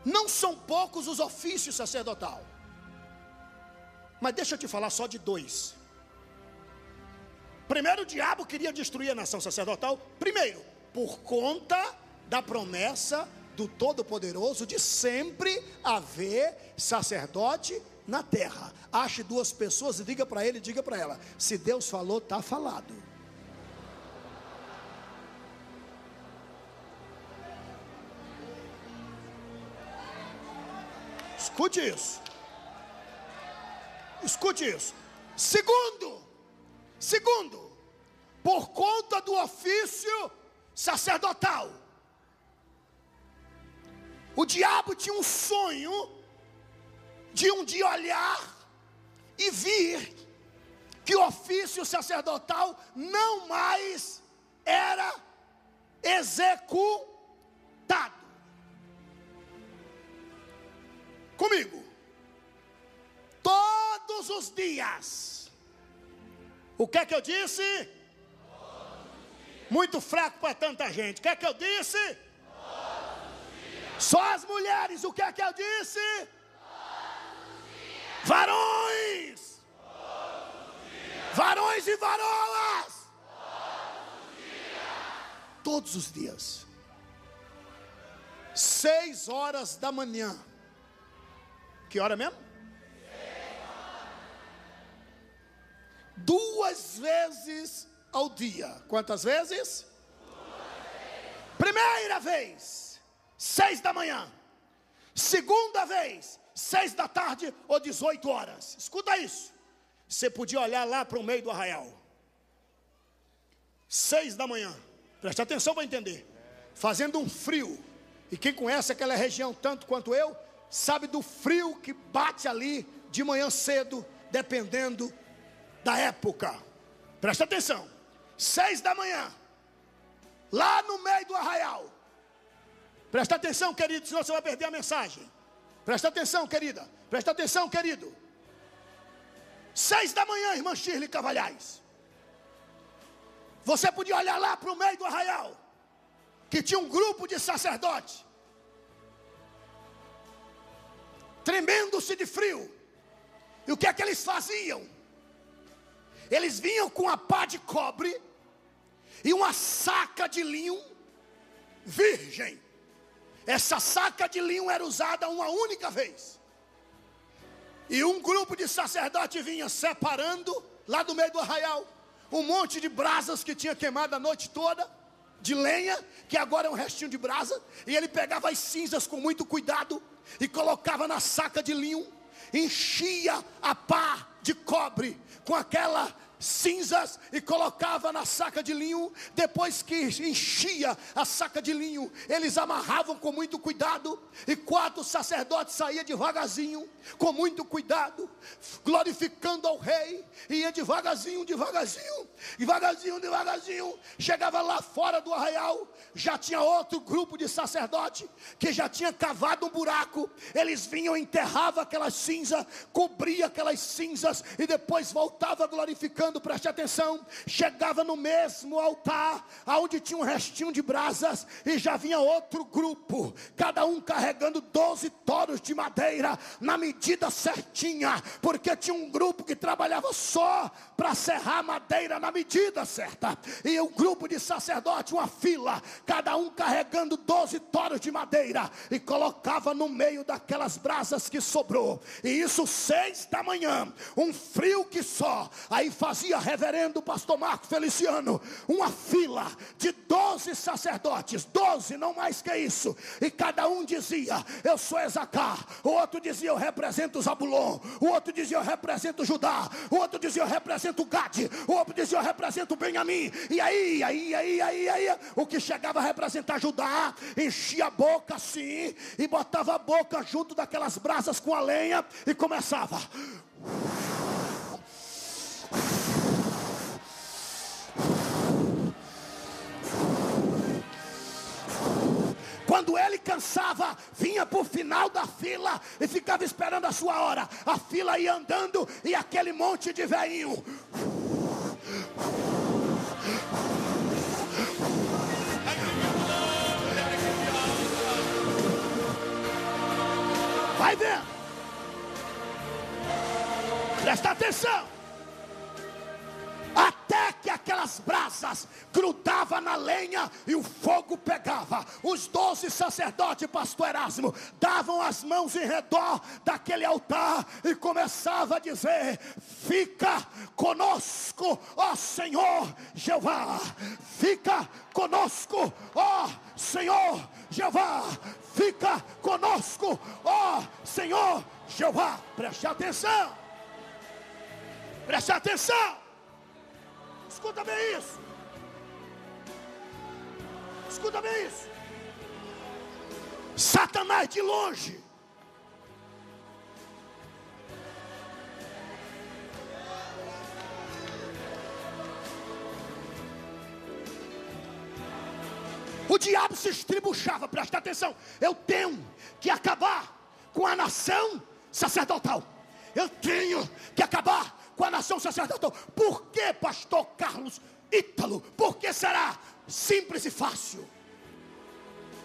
Speaker 2: Não são poucos os ofícios sacerdotal, mas deixa eu te falar só de dois. Primeiro, o diabo queria destruir a nação sacerdotal, primeiro, por conta da promessa do Todo-Poderoso de sempre haver sacerdote na terra. Ache duas pessoas e diga para ele, diga para ela: se Deus falou, está falado. Escute isso. Escute isso. Segundo, por conta do ofício sacerdotal, o diabo tinha um sonho de um dia olhar e vir que o ofício sacerdotal não mais era executado. Comigo, todos os dias. O que é que eu disse? Muito fraco para tanta gente. O que é que eu disse? Só as mulheres. O que é que eu disse? Varões. Varões e varoas. Todos os dias. 6 horas da manhã. Que hora mesmo? 2 vezes ao dia. Quantas vezes? 2 vezes. Primeira vez, 6 da manhã. Segunda vez, 6 da tarde ou 18 horas. Escuta isso. Você podia olhar lá para o meio do arraial. 6 da manhã. Preste atenção para entender. Fazendo um frio. E quem conhece aquela região tanto quanto eu, sabe do frio que bate ali de manhã cedo, dependendo da época. Presta atenção. 6 da manhã, lá no meio do arraial. Presta atenção, querido, senão você vai perder a mensagem. Presta atenção, querida. Presta atenção, querido. 6 da manhã, irmã Shirley Cavalhais. Você podia olhar lá para o meio do arraial, que tinha um grupo de sacerdotes, tremendo-se de frio. E o que é que eles faziam? Eles vinham com a pá de cobre e uma saca de linho virgem. Essa saca de linho era usada uma única vez. E um grupo de sacerdotes vinha separando, lá do meio do arraial, um monte de brasas que tinha queimado a noite toda, de lenha, que agora é um restinho de brasa. E ele pegava as cinzas com muito cuidado e colocava na saca de linho, enchia a pá de cobre com aquela cinzas e colocava na saca de linho. Depois que enchia a saca de linho, eles amarravam com muito cuidado. E 4 sacerdotes saíam devagarzinho, com muito cuidado, glorificando ao rei. Ia devagarzinho, devagarzinho, devagarzinho, devagarzinho. Chegava lá fora do arraial, já tinha outro grupo de sacerdote que já tinha cavado um buraco. Eles vinham, enterravam aquelas cinzas, cobria aquelas cinzas e depois voltava glorificando. Preste atenção, chegava no mesmo altar, onde tinha um restinho de brasas, e já vinha outro grupo, cada um carregando 12 toros de madeira, na medida certinha, porque tinha um grupo que trabalhava só para serrar madeira na medida certa, e o grupo de sacerdote, uma fila, cada um carregando 12 toros de madeira, e colocava no meio daquelas brasas que sobrou, e isso 6 da manhã, um frio que só, aí fazia reverendo pastor Marco Feliciano, uma fila de 12 sacerdotes, 12, não mais que isso, e cada um dizia, eu sou Esacar, o outro dizia, eu represento Zabulon, o outro dizia, eu represento Judá, o outro dizia, eu represento Gade, o outro dizia, eu represento Benjamim, e aí, o que chegava a representar Judá, enchia a boca assim, e botava a boca junto daquelas brasas com a lenha, e começava, quando ele cansava, vinha para o final da fila e ficava esperando a sua hora. A fila ia andando e aquele monte de velhinho. Vai ver. Presta atenção. Até que aquelas brasas grudavam na lenha e o fogo pegava. Os 12 sacerdotes, pastor Erasmo, davam as mãos em redor daquele altar e começava a dizer, fica conosco, ó Senhor Jeová, fica conosco, ó Senhor Jeová, fica conosco, ó Senhor Jeová. Preste atenção, preste atenção. Escuta bem isso. Escuta bem isso. Satanás de longe o diabo se estribuchava. Presta atenção. Eu tenho que acabar com a nação sacerdotal. Eu tenho que acabar com a nação sacerdotal. Por que, pastor Carlos Ítalo? Por que será? Simples e fácil.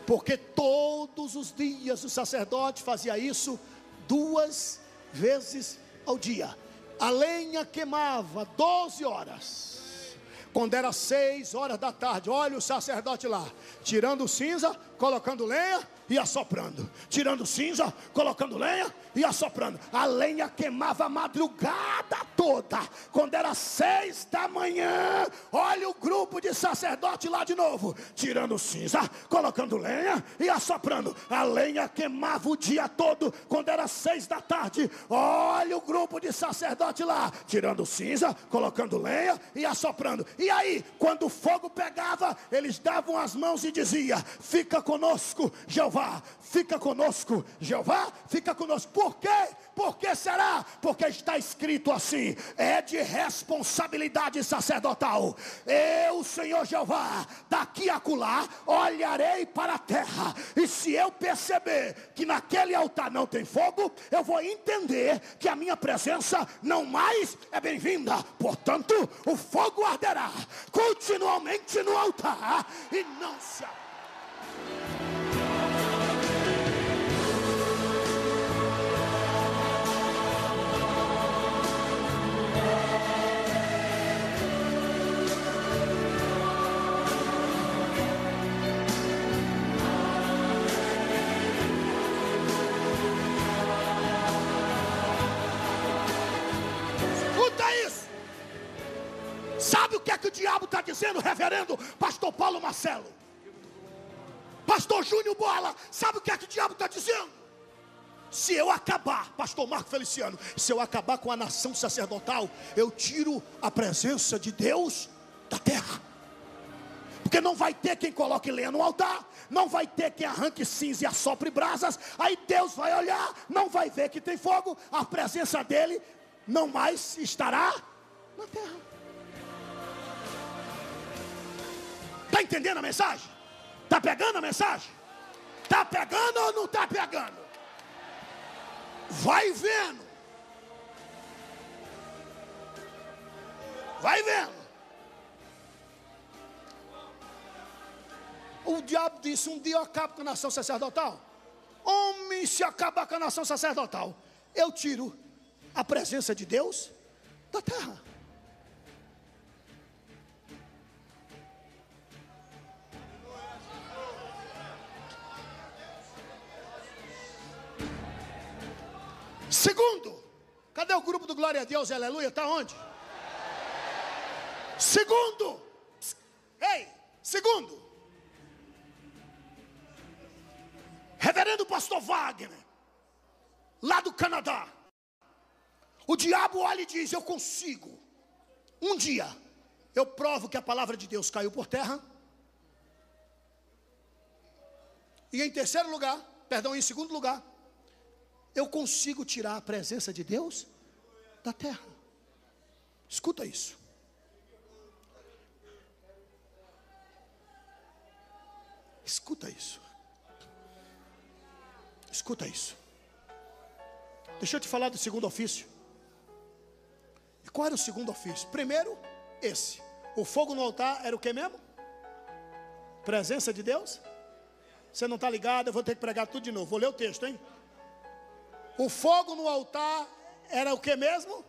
Speaker 2: Porque todos os dias o sacerdote fazia isso 2 vezes ao dia. A lenha queimava 12 horas. Quando era 6 horas da tarde, olha o sacerdote lá, tirando cinza, colocando lenha e assoprando. Tirando cinza, colocando lenha e assoprando. A lenha queimava a madrugada toda. Quando era 6 da manhã, olha o grupo de sacerdote lá de novo, tirando cinza, colocando lenha e assoprando. A lenha queimava o dia todo. Quando era 6 da tarde, olha o grupo de sacerdote lá, tirando cinza, colocando lenha e assoprando. E aí, quando o fogo pegava, eles davam as mãos e diziam, fica conosco, Jeová, fica conosco, Jeová, fica conosco. Por quê? Por que será? Porque está escrito assim, é de responsabilidade sacerdotal. Eu, Senhor Jeová, daqui a acolá, olharei para a terra, e se eu perceber que naquele altar não tem fogo, eu vou entender que a minha presença não mais é bem-vinda. Portanto, o fogo arderá continuamente no altar e não se... Sabe o que é que o diabo está dizendo, reverendo pastor Paulo Marcelo? Pastor Júnior Bola, sabe o que é que o diabo está dizendo? se eu acabar, pastor Marco Feliciano, se eu acabar com a nação sacerdotal, eu tiro a presença de Deus da terra. Porque não vai ter quem coloque lenha no altar, não vai ter quem arranque cinza e assopre brasas. Aí Deus vai olhar, não vai ver que tem fogo, a presença dele não mais estará na terra. Está entendendo a mensagem? Está pegando a mensagem? Está pegando ou não está pegando? Vai vendo. Vai vendo. O diabo disse: um dia eu acabo com a nação sacerdotal. Homem, se acabar com a nação sacerdotal, eu tiro a presença de Deus da terra. Segundo, cadê o grupo do Glória a Deus, aleluia? Está onde? Segundo, segundo, reverendo pastor Wagner, lá do Canadá, o diabo olha e diz: eu consigo, um dia, eu provo que a palavra de Deus caiu por terra. E em segundo lugar, eu consigo tirar a presença de Deus da terra. Escuta isso. Escuta isso. Escuta isso. Deixa eu te falar do segundo ofício. E qual era o segundo ofício? Primeiro, esse. O fogo no altar era o que mesmo? Presença de Deus? Você não está ligado? Eu vou ter que pregar tudo de novo. Vou ler o texto, hein? O fogo no altar era o que mesmo?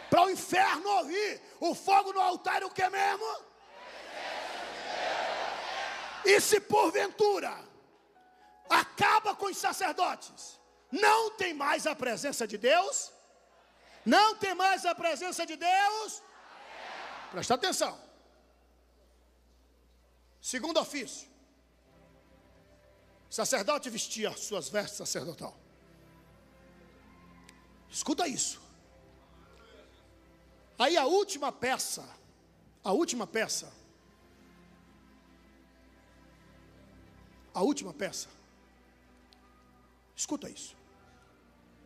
Speaker 2: Para o inferno ouvir. O fogo no altar era o que mesmo? E se porventura acaba com os sacerdotes, não tem mais a presença de Deus? Não tem mais a presença de Deus? Presta atenção. Segundo ofício. O sacerdote vestia suas vestes sacerdotal. Escuta isso. Aí a última peça, escuta isso.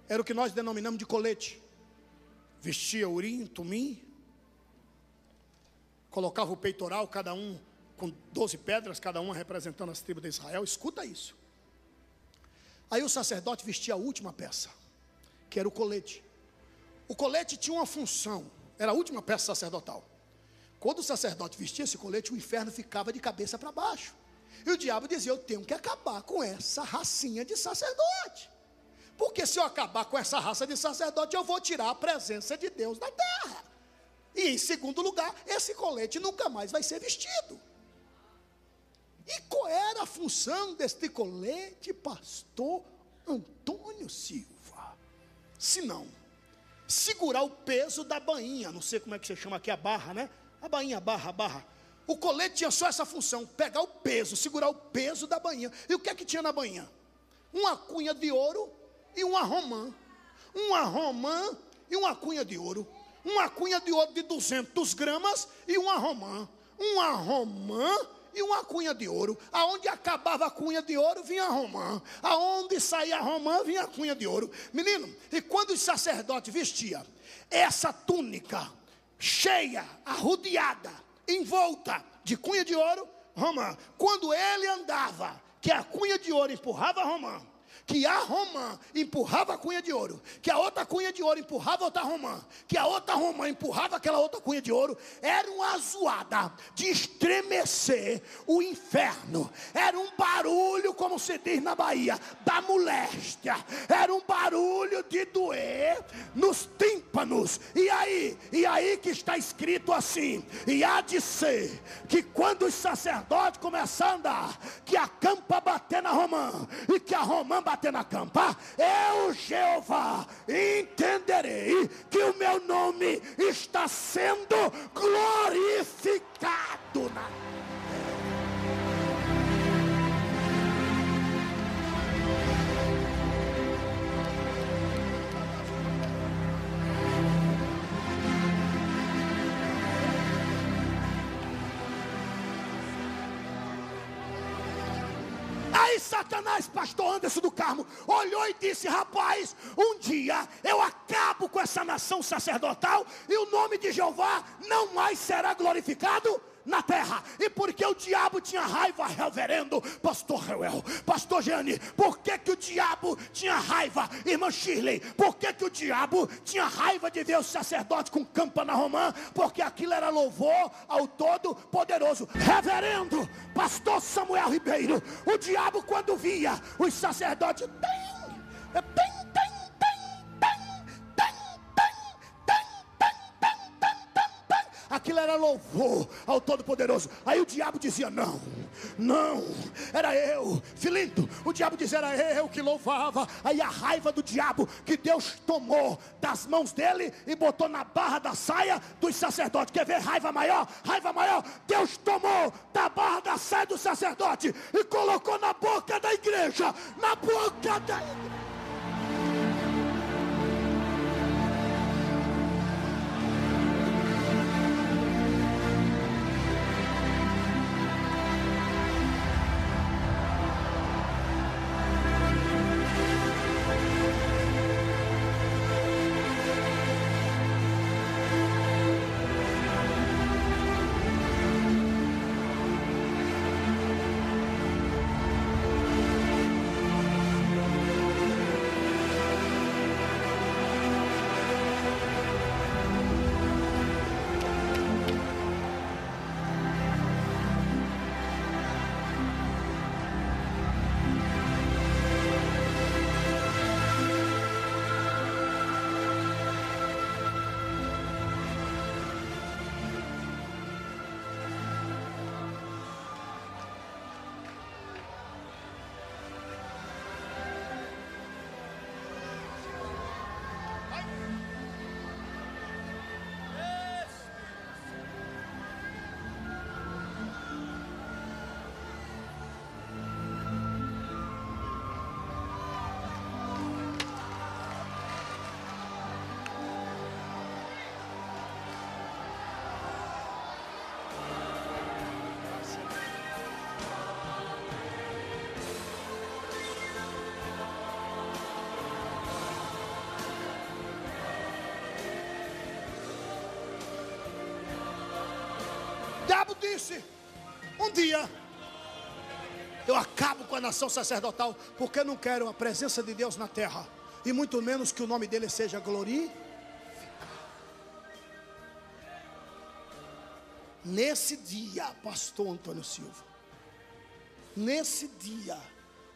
Speaker 2: Era o que nós denominamos de colete. Vestia urim, tumim, colocava o peitoral, cada um com 12 pedras, cada uma representando as tribos de Israel. Escuta isso. Aí o sacerdote vestia a última peça, que era o colete. O colete tinha uma função, era a última peça sacerdotal. Quando o sacerdote vestia esse colete, o inferno ficava de cabeça para baixo. E o diabo dizia: eu tenho que acabar com essa racinha de sacerdote. Porque se eu acabar com essa raça de sacerdote, eu vou tirar a presença de Deus da terra. E em segundo lugar, esse colete nunca mais vai ser vestido. E qual era a função deste colete, pastor Antônio Silva? Se não, segurar o peso da bainha. Não sei como é que você chama aqui, a barra, né? A bainha, a barra. O colete tinha só essa função: pegar o peso, segurar o peso da bainha. E o que é que tinha na bainha? Uma cunha de ouro e uma romã. Uma romã e uma cunha de ouro. Uma cunha de ouro de 200 gramas e uma romã. Uma romã e uma cunha de ouro. Aonde acabava a cunha de ouro, vinha a romã. Aonde saía a romã, vinha a cunha de ouro. Menino, e quando o sacerdote vestia essa túnica cheia, arrodeada, envolta de cunha de ouro, romã, quando ele andava, que a cunha de ouro empurrava a romã, que a romã empurrava a cunha de ouro, que a outra cunha de ouro empurrava outra romã, que a outra romã empurrava aquela outra cunha de ouro, era uma zoada de estremecer o inferno. Era um barulho, como se diz na Bahia, da moléstia. Era um barulho de doer nos tímpanos. E aí que está escrito assim: e há de ser que quando os sacerdotes começarem a andar, que a campa bater na romã e que a romã bater na campa, eu, Jeová, entenderei que o meu nome está sendo glorificado na terra. Satanás, pastor Anderson do Carmo, olhou e disse: rapaz, um dia eu acabo com essa nação sacerdotal e o nome de Jeová não mais será glorificado na terra. E porque o diabo tinha raiva, reverendo pastor Reuel, pastor Jeane, por que o diabo tinha raiva, irmã Shirley, por que o diabo tinha raiva de ver o sacerdote com campa na romã? Porque aquilo era louvor ao Todo-Poderoso. Reverendo pastor Samuel Ribeiro, o diabo quando via os sacerdotes, aquilo era louvor ao Todo-Poderoso. Aí o diabo dizia: não, era eu. Filindo, o diabo dizia: era eu que louvava. Aí a raiva do diabo, que Deus tomou das mãos dele e botou na barra da saia dos sacerdotes. Quer ver raiva maior? Raiva maior. Deus tomou da barra da saia do sacerdote e colocou na boca da igreja. Na boca da igreja. O diabo disse: um dia eu acabo com a nação sacerdotal, porque eu não quero a presença de Deus na terra, e muito menos que o nome dele seja glorificado. Nesse dia, pastor Antônio Silva, nesse dia,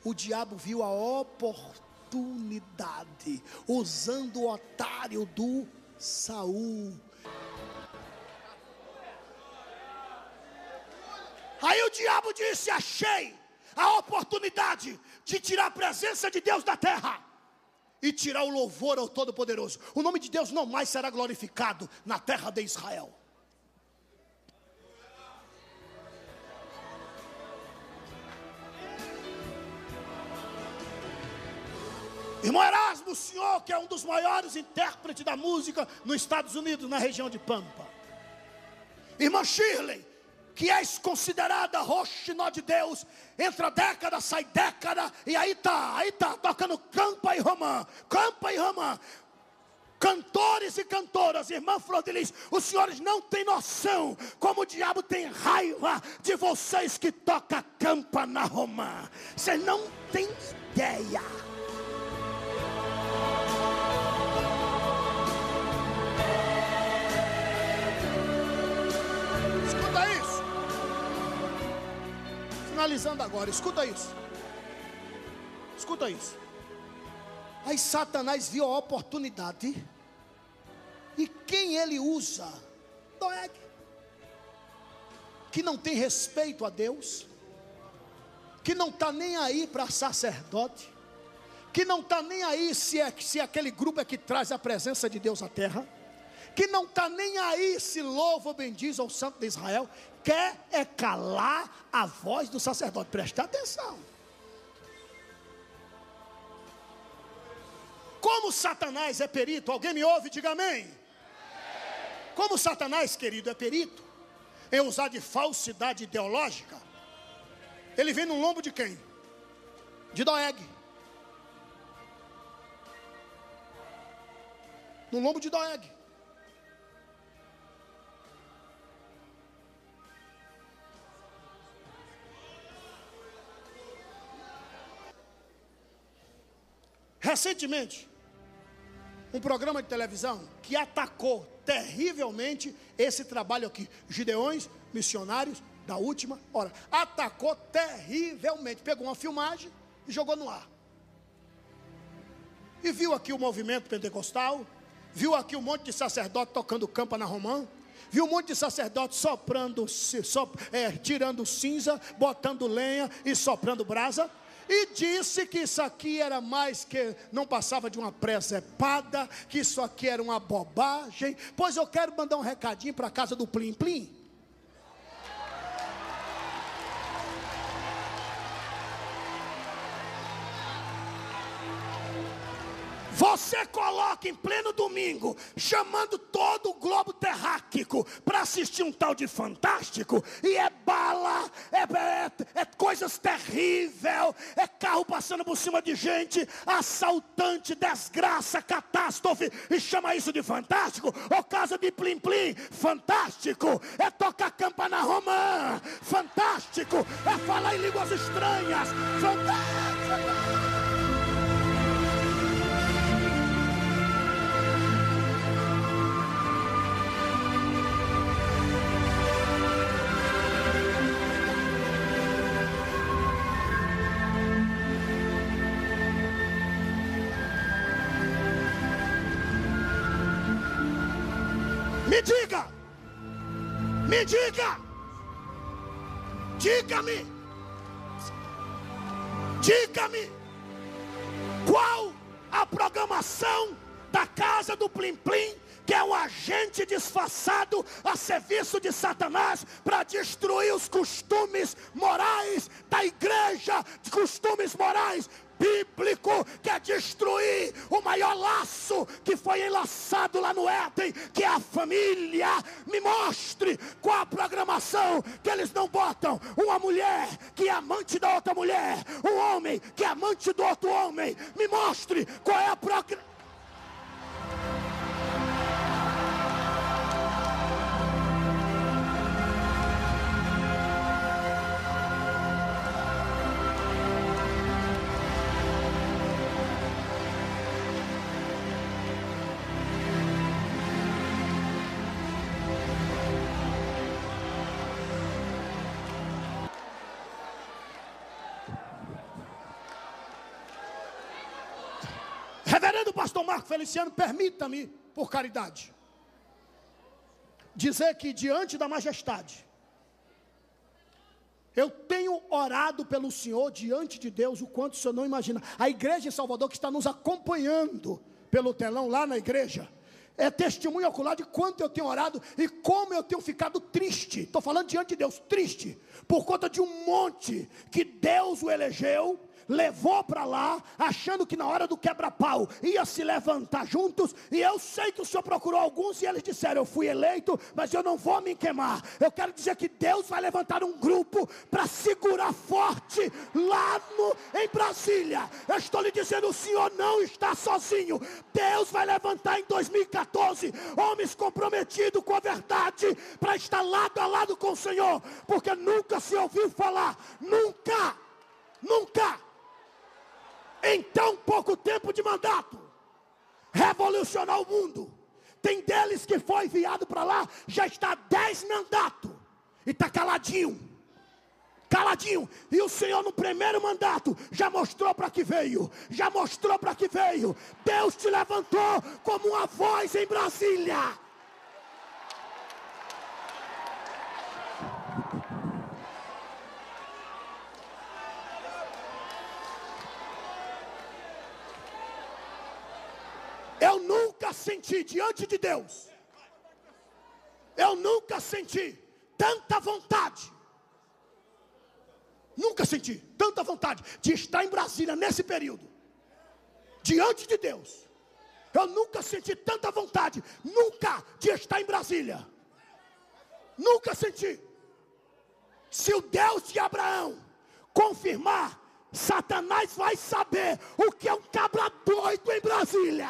Speaker 2: o diabo viu a oportunidade, usando o otário do Saul. Aí o diabo disse: achei a oportunidade de tirar a presença de Deus da terra e tirar o louvor ao Todo-Poderoso. O nome de Deus não mais será glorificado na terra de Israel. Irmão Erasmo, o senhor que é um dos maiores intérpretes da música nos Estados Unidos, na região de Pampa. Irmã Shirley, que és considerada roxinó de Deus, entra década, sai década, e aí tá, tocando campa e romã. Cantores e cantoras, irmã Flor de Lis, os senhores não têm noção como o diabo tem raiva de vocês que tocam campa na romã. Vocês não têm ideia. Finalizando agora, escuta isso. Aí Satanás viu a oportunidade, e quem ele usa? Doeg, que não tem respeito a Deus, que não está nem aí para sacerdote, que não está nem aí se aquele grupo é que traz a presença de Deus à terra, que não está nem aí se louva ou bendiz ao Santo de Israel, quer é calar a voz do sacerdote. Presta atenção. Como Satanás é perito, alguém me ouve, diga amém. Como Satanás, querido, é perito em usar de falsidade ideológica, ele vem no lombo de quem? de Doeg. No lombo de Doeg. Recentemente, um programa de televisão que atacou terrivelmente esse trabalho aqui, Gideões Missionários da Última Hora, atacou terrivelmente, pegou uma filmagem e jogou no ar, e viu aqui o movimento pentecostal, viu aqui um monte de sacerdote tocando campa na romã, viu um monte de sacerdote soprando, tirando cinza, botando lenha e soprando brasa, e disse que isso aqui era mais que, não passava de uma presepada, que isso aqui era uma bobagem. Pois eu quero mandar um recadinho para a casa do Plim Plim. Você coloca em pleno domingo, chamando todo o globo terráqueo para assistir um tal de Fantástico, e é bala, é coisas terríveis, é carro passando por cima de gente, assaltante, desgraça, catástrofe, e chama isso de Fantástico? Ou casa de Plim Plim? Fantástico é tocar campa na romã, fantástico é falar em línguas estranhas, fantástico. Me diga, diga-me, qual a programação da casa do Plim Plim, que é um agente disfarçado a serviço de Satanás para destruir os costumes morais da igreja, de costumes morais bíblico, que é destruir o maior laço que foi enlaçado lá no Éden, que é a família. Me mostre qual a programação que eles não botam uma mulher que é amante da outra mulher, um homem que é amante do outro homem. Me mostre qual é a programação. Reverendo pastor Marco Feliciano, permita-me, por caridade, dizer que diante da majestade, eu tenho orado pelo Senhor diante de Deus, o quanto o Senhor não imagina. A igreja em Salvador que está nos acompanhando pelo telão lá na igreja, é testemunho ocular de quanto eu tenho orado e como eu tenho ficado triste. Estou falando diante de Deus, triste, por conta de um monte que Deus o elegeu, levou para lá, achando que na hora do quebra-pau ia se levantar juntos. E eu sei que o Senhor procurou alguns e eles disseram: eu fui eleito, mas eu não vou me queimar. Eu quero dizer que Deus vai levantar um grupo para segurar forte lá em Brasília. Eu estou lhe dizendo, o Senhor não está sozinho. Deus vai levantar em 2014 homens comprometidos com a verdade, para estar lado a lado com o Senhor, porque nunca se ouviu falar, nunca, em tão pouco tempo de mandato, revolucionar o mundo. Tem deles que foi enviado para lá, já está 10 mandatos, e está caladinho, e o Senhor no primeiro mandato, já mostrou para que veio, Deus te levantou como uma voz em Brasília. Eu nunca senti diante de Deus, eu nunca senti tanta vontade, de estar em Brasília nesse período, diante de Deus. Eu nunca senti tanta vontade, de estar em Brasília, nunca senti. Se o Deus de Abraão confirmar Satanás vai saber o que é um cabra doido em Brasília.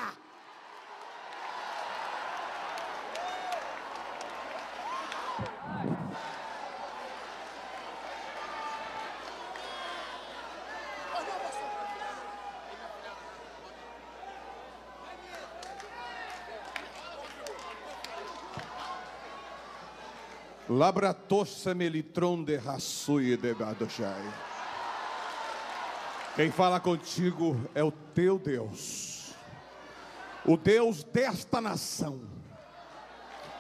Speaker 4: Labratossa melitron de raçui de badoshai. Quem fala contigo é o teu Deus, o Deus desta nação.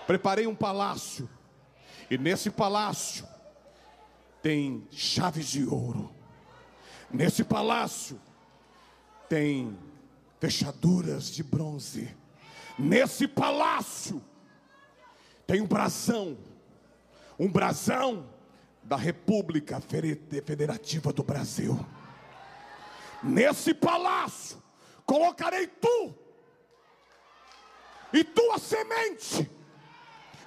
Speaker 4: Preparei um palácio, e nesse palácio tem chaves de ouro. Nesse palácio tem fechaduras de bronze. Nesse palácio tem um brasão da República Federativa do Brasil. Nesse palácio colocarei tu e tua semente,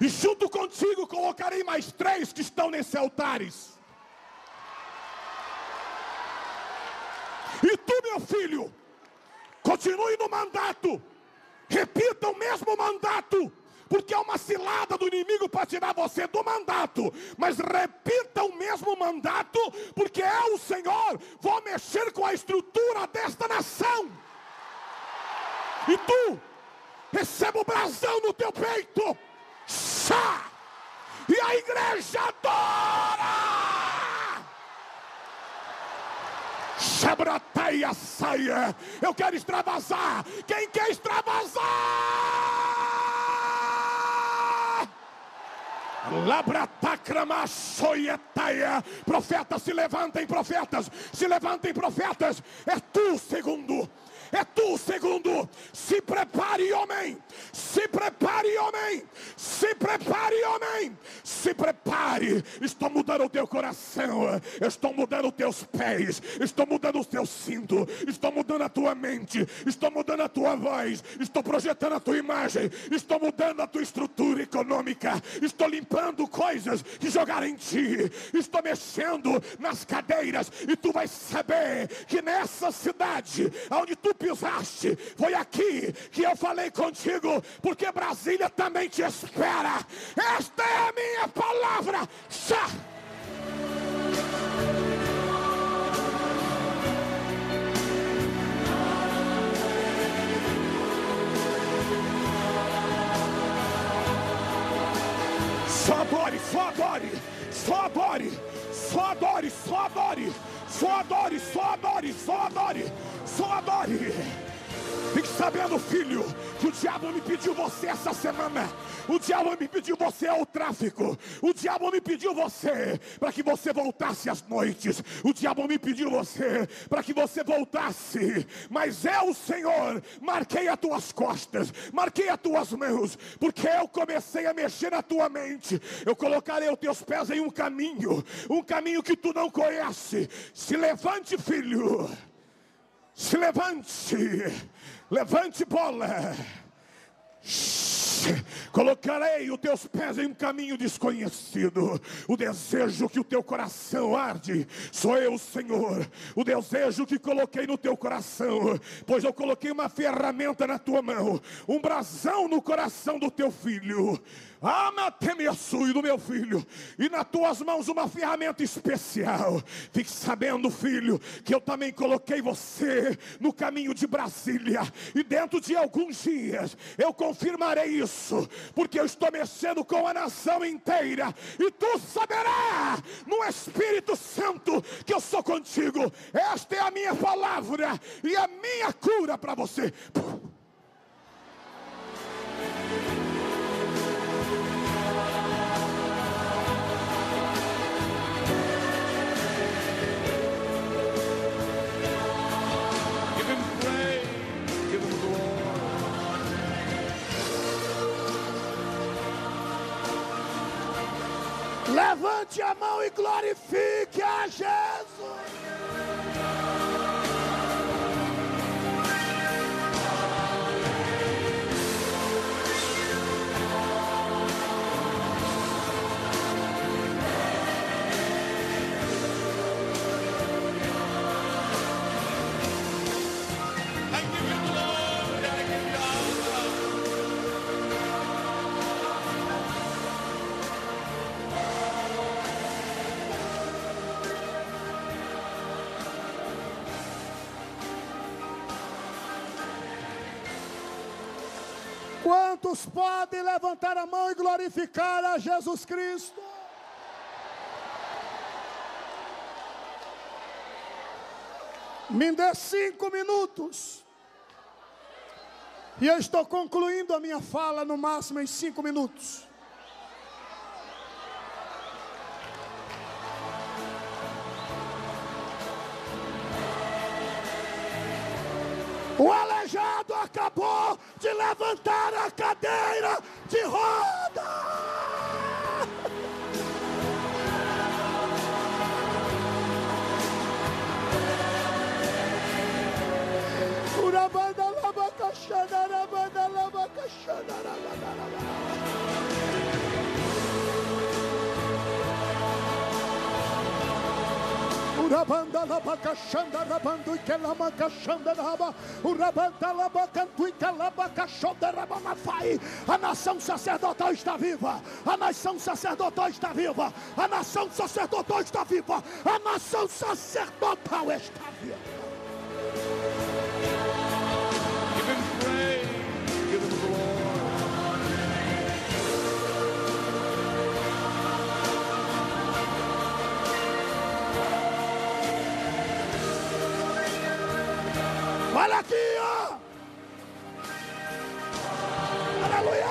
Speaker 4: e junto contigo colocarei mais 3 que estão nesses altares. E tu, meu filho, continue no mandato, repita o mesmo mandato, porque é uma cilada do inimigo para tirar você do mandato. Mas repita o mesmo mandato, porque eu, o Senhor, vou mexer com a estrutura desta nação. E tu, receba o brasão no teu peito. Chá! E a igreja adora! Shabrataia saia! Eu quero extravasar! Quem quer extravasar? Profetas, se levantem, profetas, se levantem, profetas. É tu, segundo. É tu, segundo. Se prepare, homem. Se prepare, homem. Se prepare, homem. Se prepare. Estou mudando o teu coração. Estou mudando os teus pés. Estou mudando os teus cintos. Estou mudando a tua mente. Estou mudando a tua voz. Estou projetando a tua imagem. Estou mudando a tua estrutura econômica. Estou limpando coisas que jogaram em ti. Estou mexendo nas cadeiras. E tu vais saber que nessa cidade onde tu pisaste, foi aqui que eu falei contigo, porque Brasília também te espera. Esta é a minha palavra. Só adore, só adore, só adore, só adore, só adore, só adore, só adore, só adore, só adore. Fique sabendo, filho, que o diabo me pediu você essa semana. O diabo me pediu você ao tráfico. O diabo me pediu você para que você voltasse às noites. O diabo me pediu você para que você voltasse. Mas eu, Senhor, marquei as tuas costas, marquei as tuas mãos, porque eu comecei a mexer na tua mente. Eu colocarei os teus pés em um caminho que tu não conhece. Se levante, filho. Se levante. Levante, bola. Colocarei os teus pés em um caminho desconhecido. O desejo que o teu coração arde, sou eu, Senhor. O desejo que coloquei no teu coração, pois eu coloquei uma ferramenta na tua mão, um brasão no coração do teu filho. Amatemeaçui do meu filho, e nas tuas mãos uma ferramenta especial. Fique sabendo, filho, que eu também coloquei você no caminho de Brasília, e dentro de alguns dias eu confirmarei isso, porque eu estou mexendo com a nação inteira, e tu saberás no Espírito Santo que eu sou contigo. Esta é a minha palavra e a minha cura para você. Levante a mão e glorifique a Jesus.
Speaker 2: Quantos podem levantar a mão e glorificar a Jesus Cristo? Me dê 5 minutos. E eu estou concluindo a minha fala no máximo em 5 minutos. O aleijado acabou de levantar a cadeira de roda. Urabanda labacachana, rabanda labacachana, rabanda. Urabanda labacachanda, rabando e kelamacachanda, raba. Urabanda labacantu e kelabacachanda, rabamafai. A nação sacerdotal está viva. A nação sacerdotal está viva. A nação sacerdotal está viva. A nação sacerdotal está viva.
Speaker 3: Give him praise, give him glory.
Speaker 2: Olha aqui, ó. Aleluia.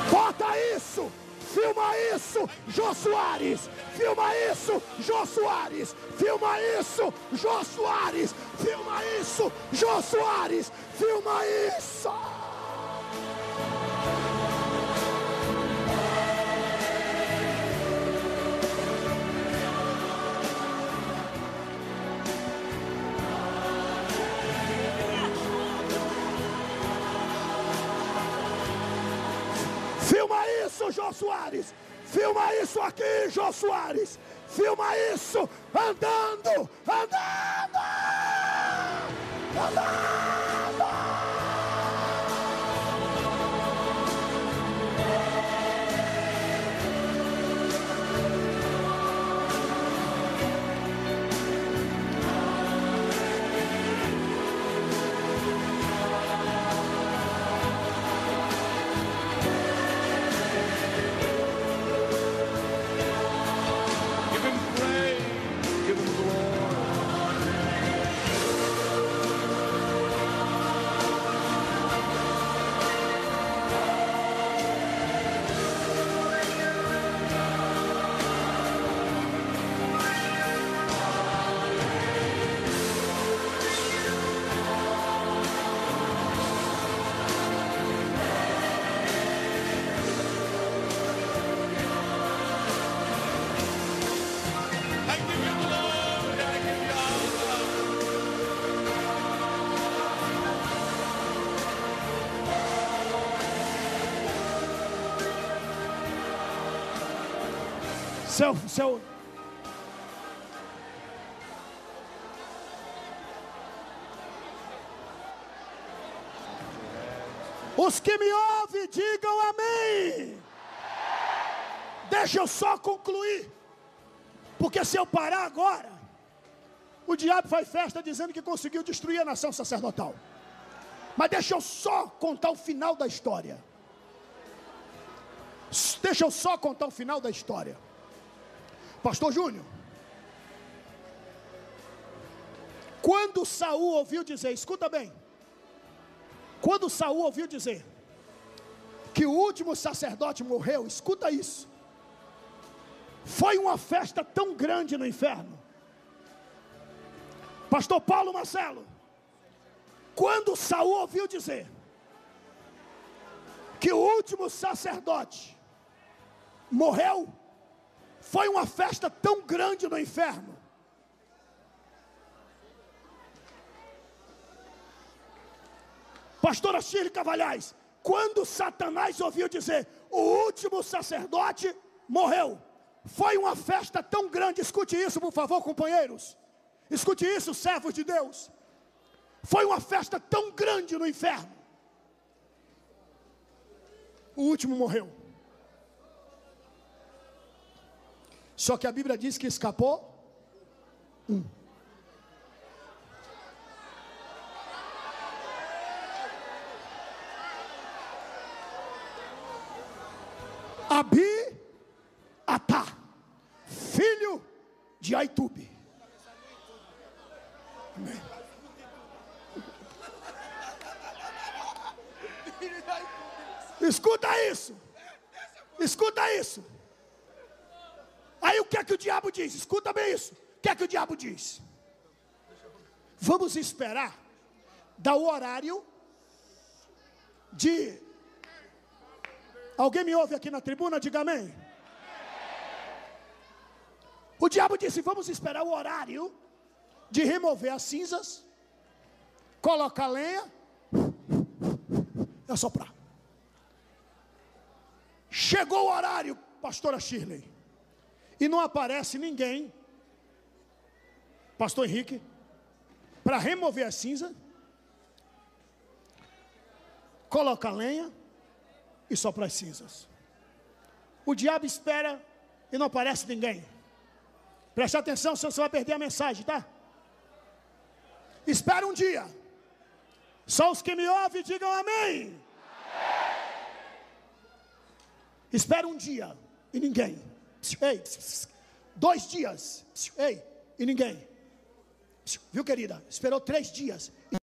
Speaker 2: Bota isso. Filma isso, Jô Soares. Filma isso, Jô Soares. Filma isso, Jô Soares. Filma isso, Jô Soares. Filma isso. Filma isso, Jô Soares. Filma isso aqui, Jô Soares. Filma isso andando, andando, andando. Os que me ouvem, digam amém. Deixa eu só concluir. Porque se eu parar agora, o diabo faz festa dizendo que conseguiu destruir a nação sacerdotal. Mas deixa eu só contar o final da história. Deixa eu só contar o final da história. Pastor Júnior, quando Saul ouviu dizer, escuta bem, quando Saul ouviu dizer que o último sacerdote morreu, escuta isso, foi uma festa tão grande no inferno. Pastor Paulo Marcelo, quando Saul ouviu dizer que o último sacerdote morreu, foi uma festa tão grande no inferno. Pastora Shirley Cavalhais, quando Satanás ouviu dizer, o último sacerdote morreu, foi uma festa tão grande. Escute isso, por favor, companheiros. Escute isso, servos de Deus. Foi uma festa tão grande no inferno. O último morreu. Só que a Bíblia diz que escapou um. Abiatar, filho de Aitube. Amém. Escuta isso. Escuta isso. Aí o que é que o diabo diz? Escuta bem isso. O que é que o diabo diz? Vamos esperar dar o horário de... Alguém me ouve aqui na tribuna? Diga amém. O diabo disse: vamos esperar o horário de remover as cinzas, colocar lenha e assoprar. Chegou o horário, pastora Shirley, e não aparece ninguém, pastor Henrique, para remover a cinza, colocar lenha e soprar as cinzas. O diabo espera e não aparece ninguém. Preste atenção, senão você vai perder a mensagem, tá? Espera um dia. Só os que me ouvem digam amém. Espera um dia e ninguém. Ei, 2 dias. Ei, e ninguém. Viu, querida? Esperou 3 dias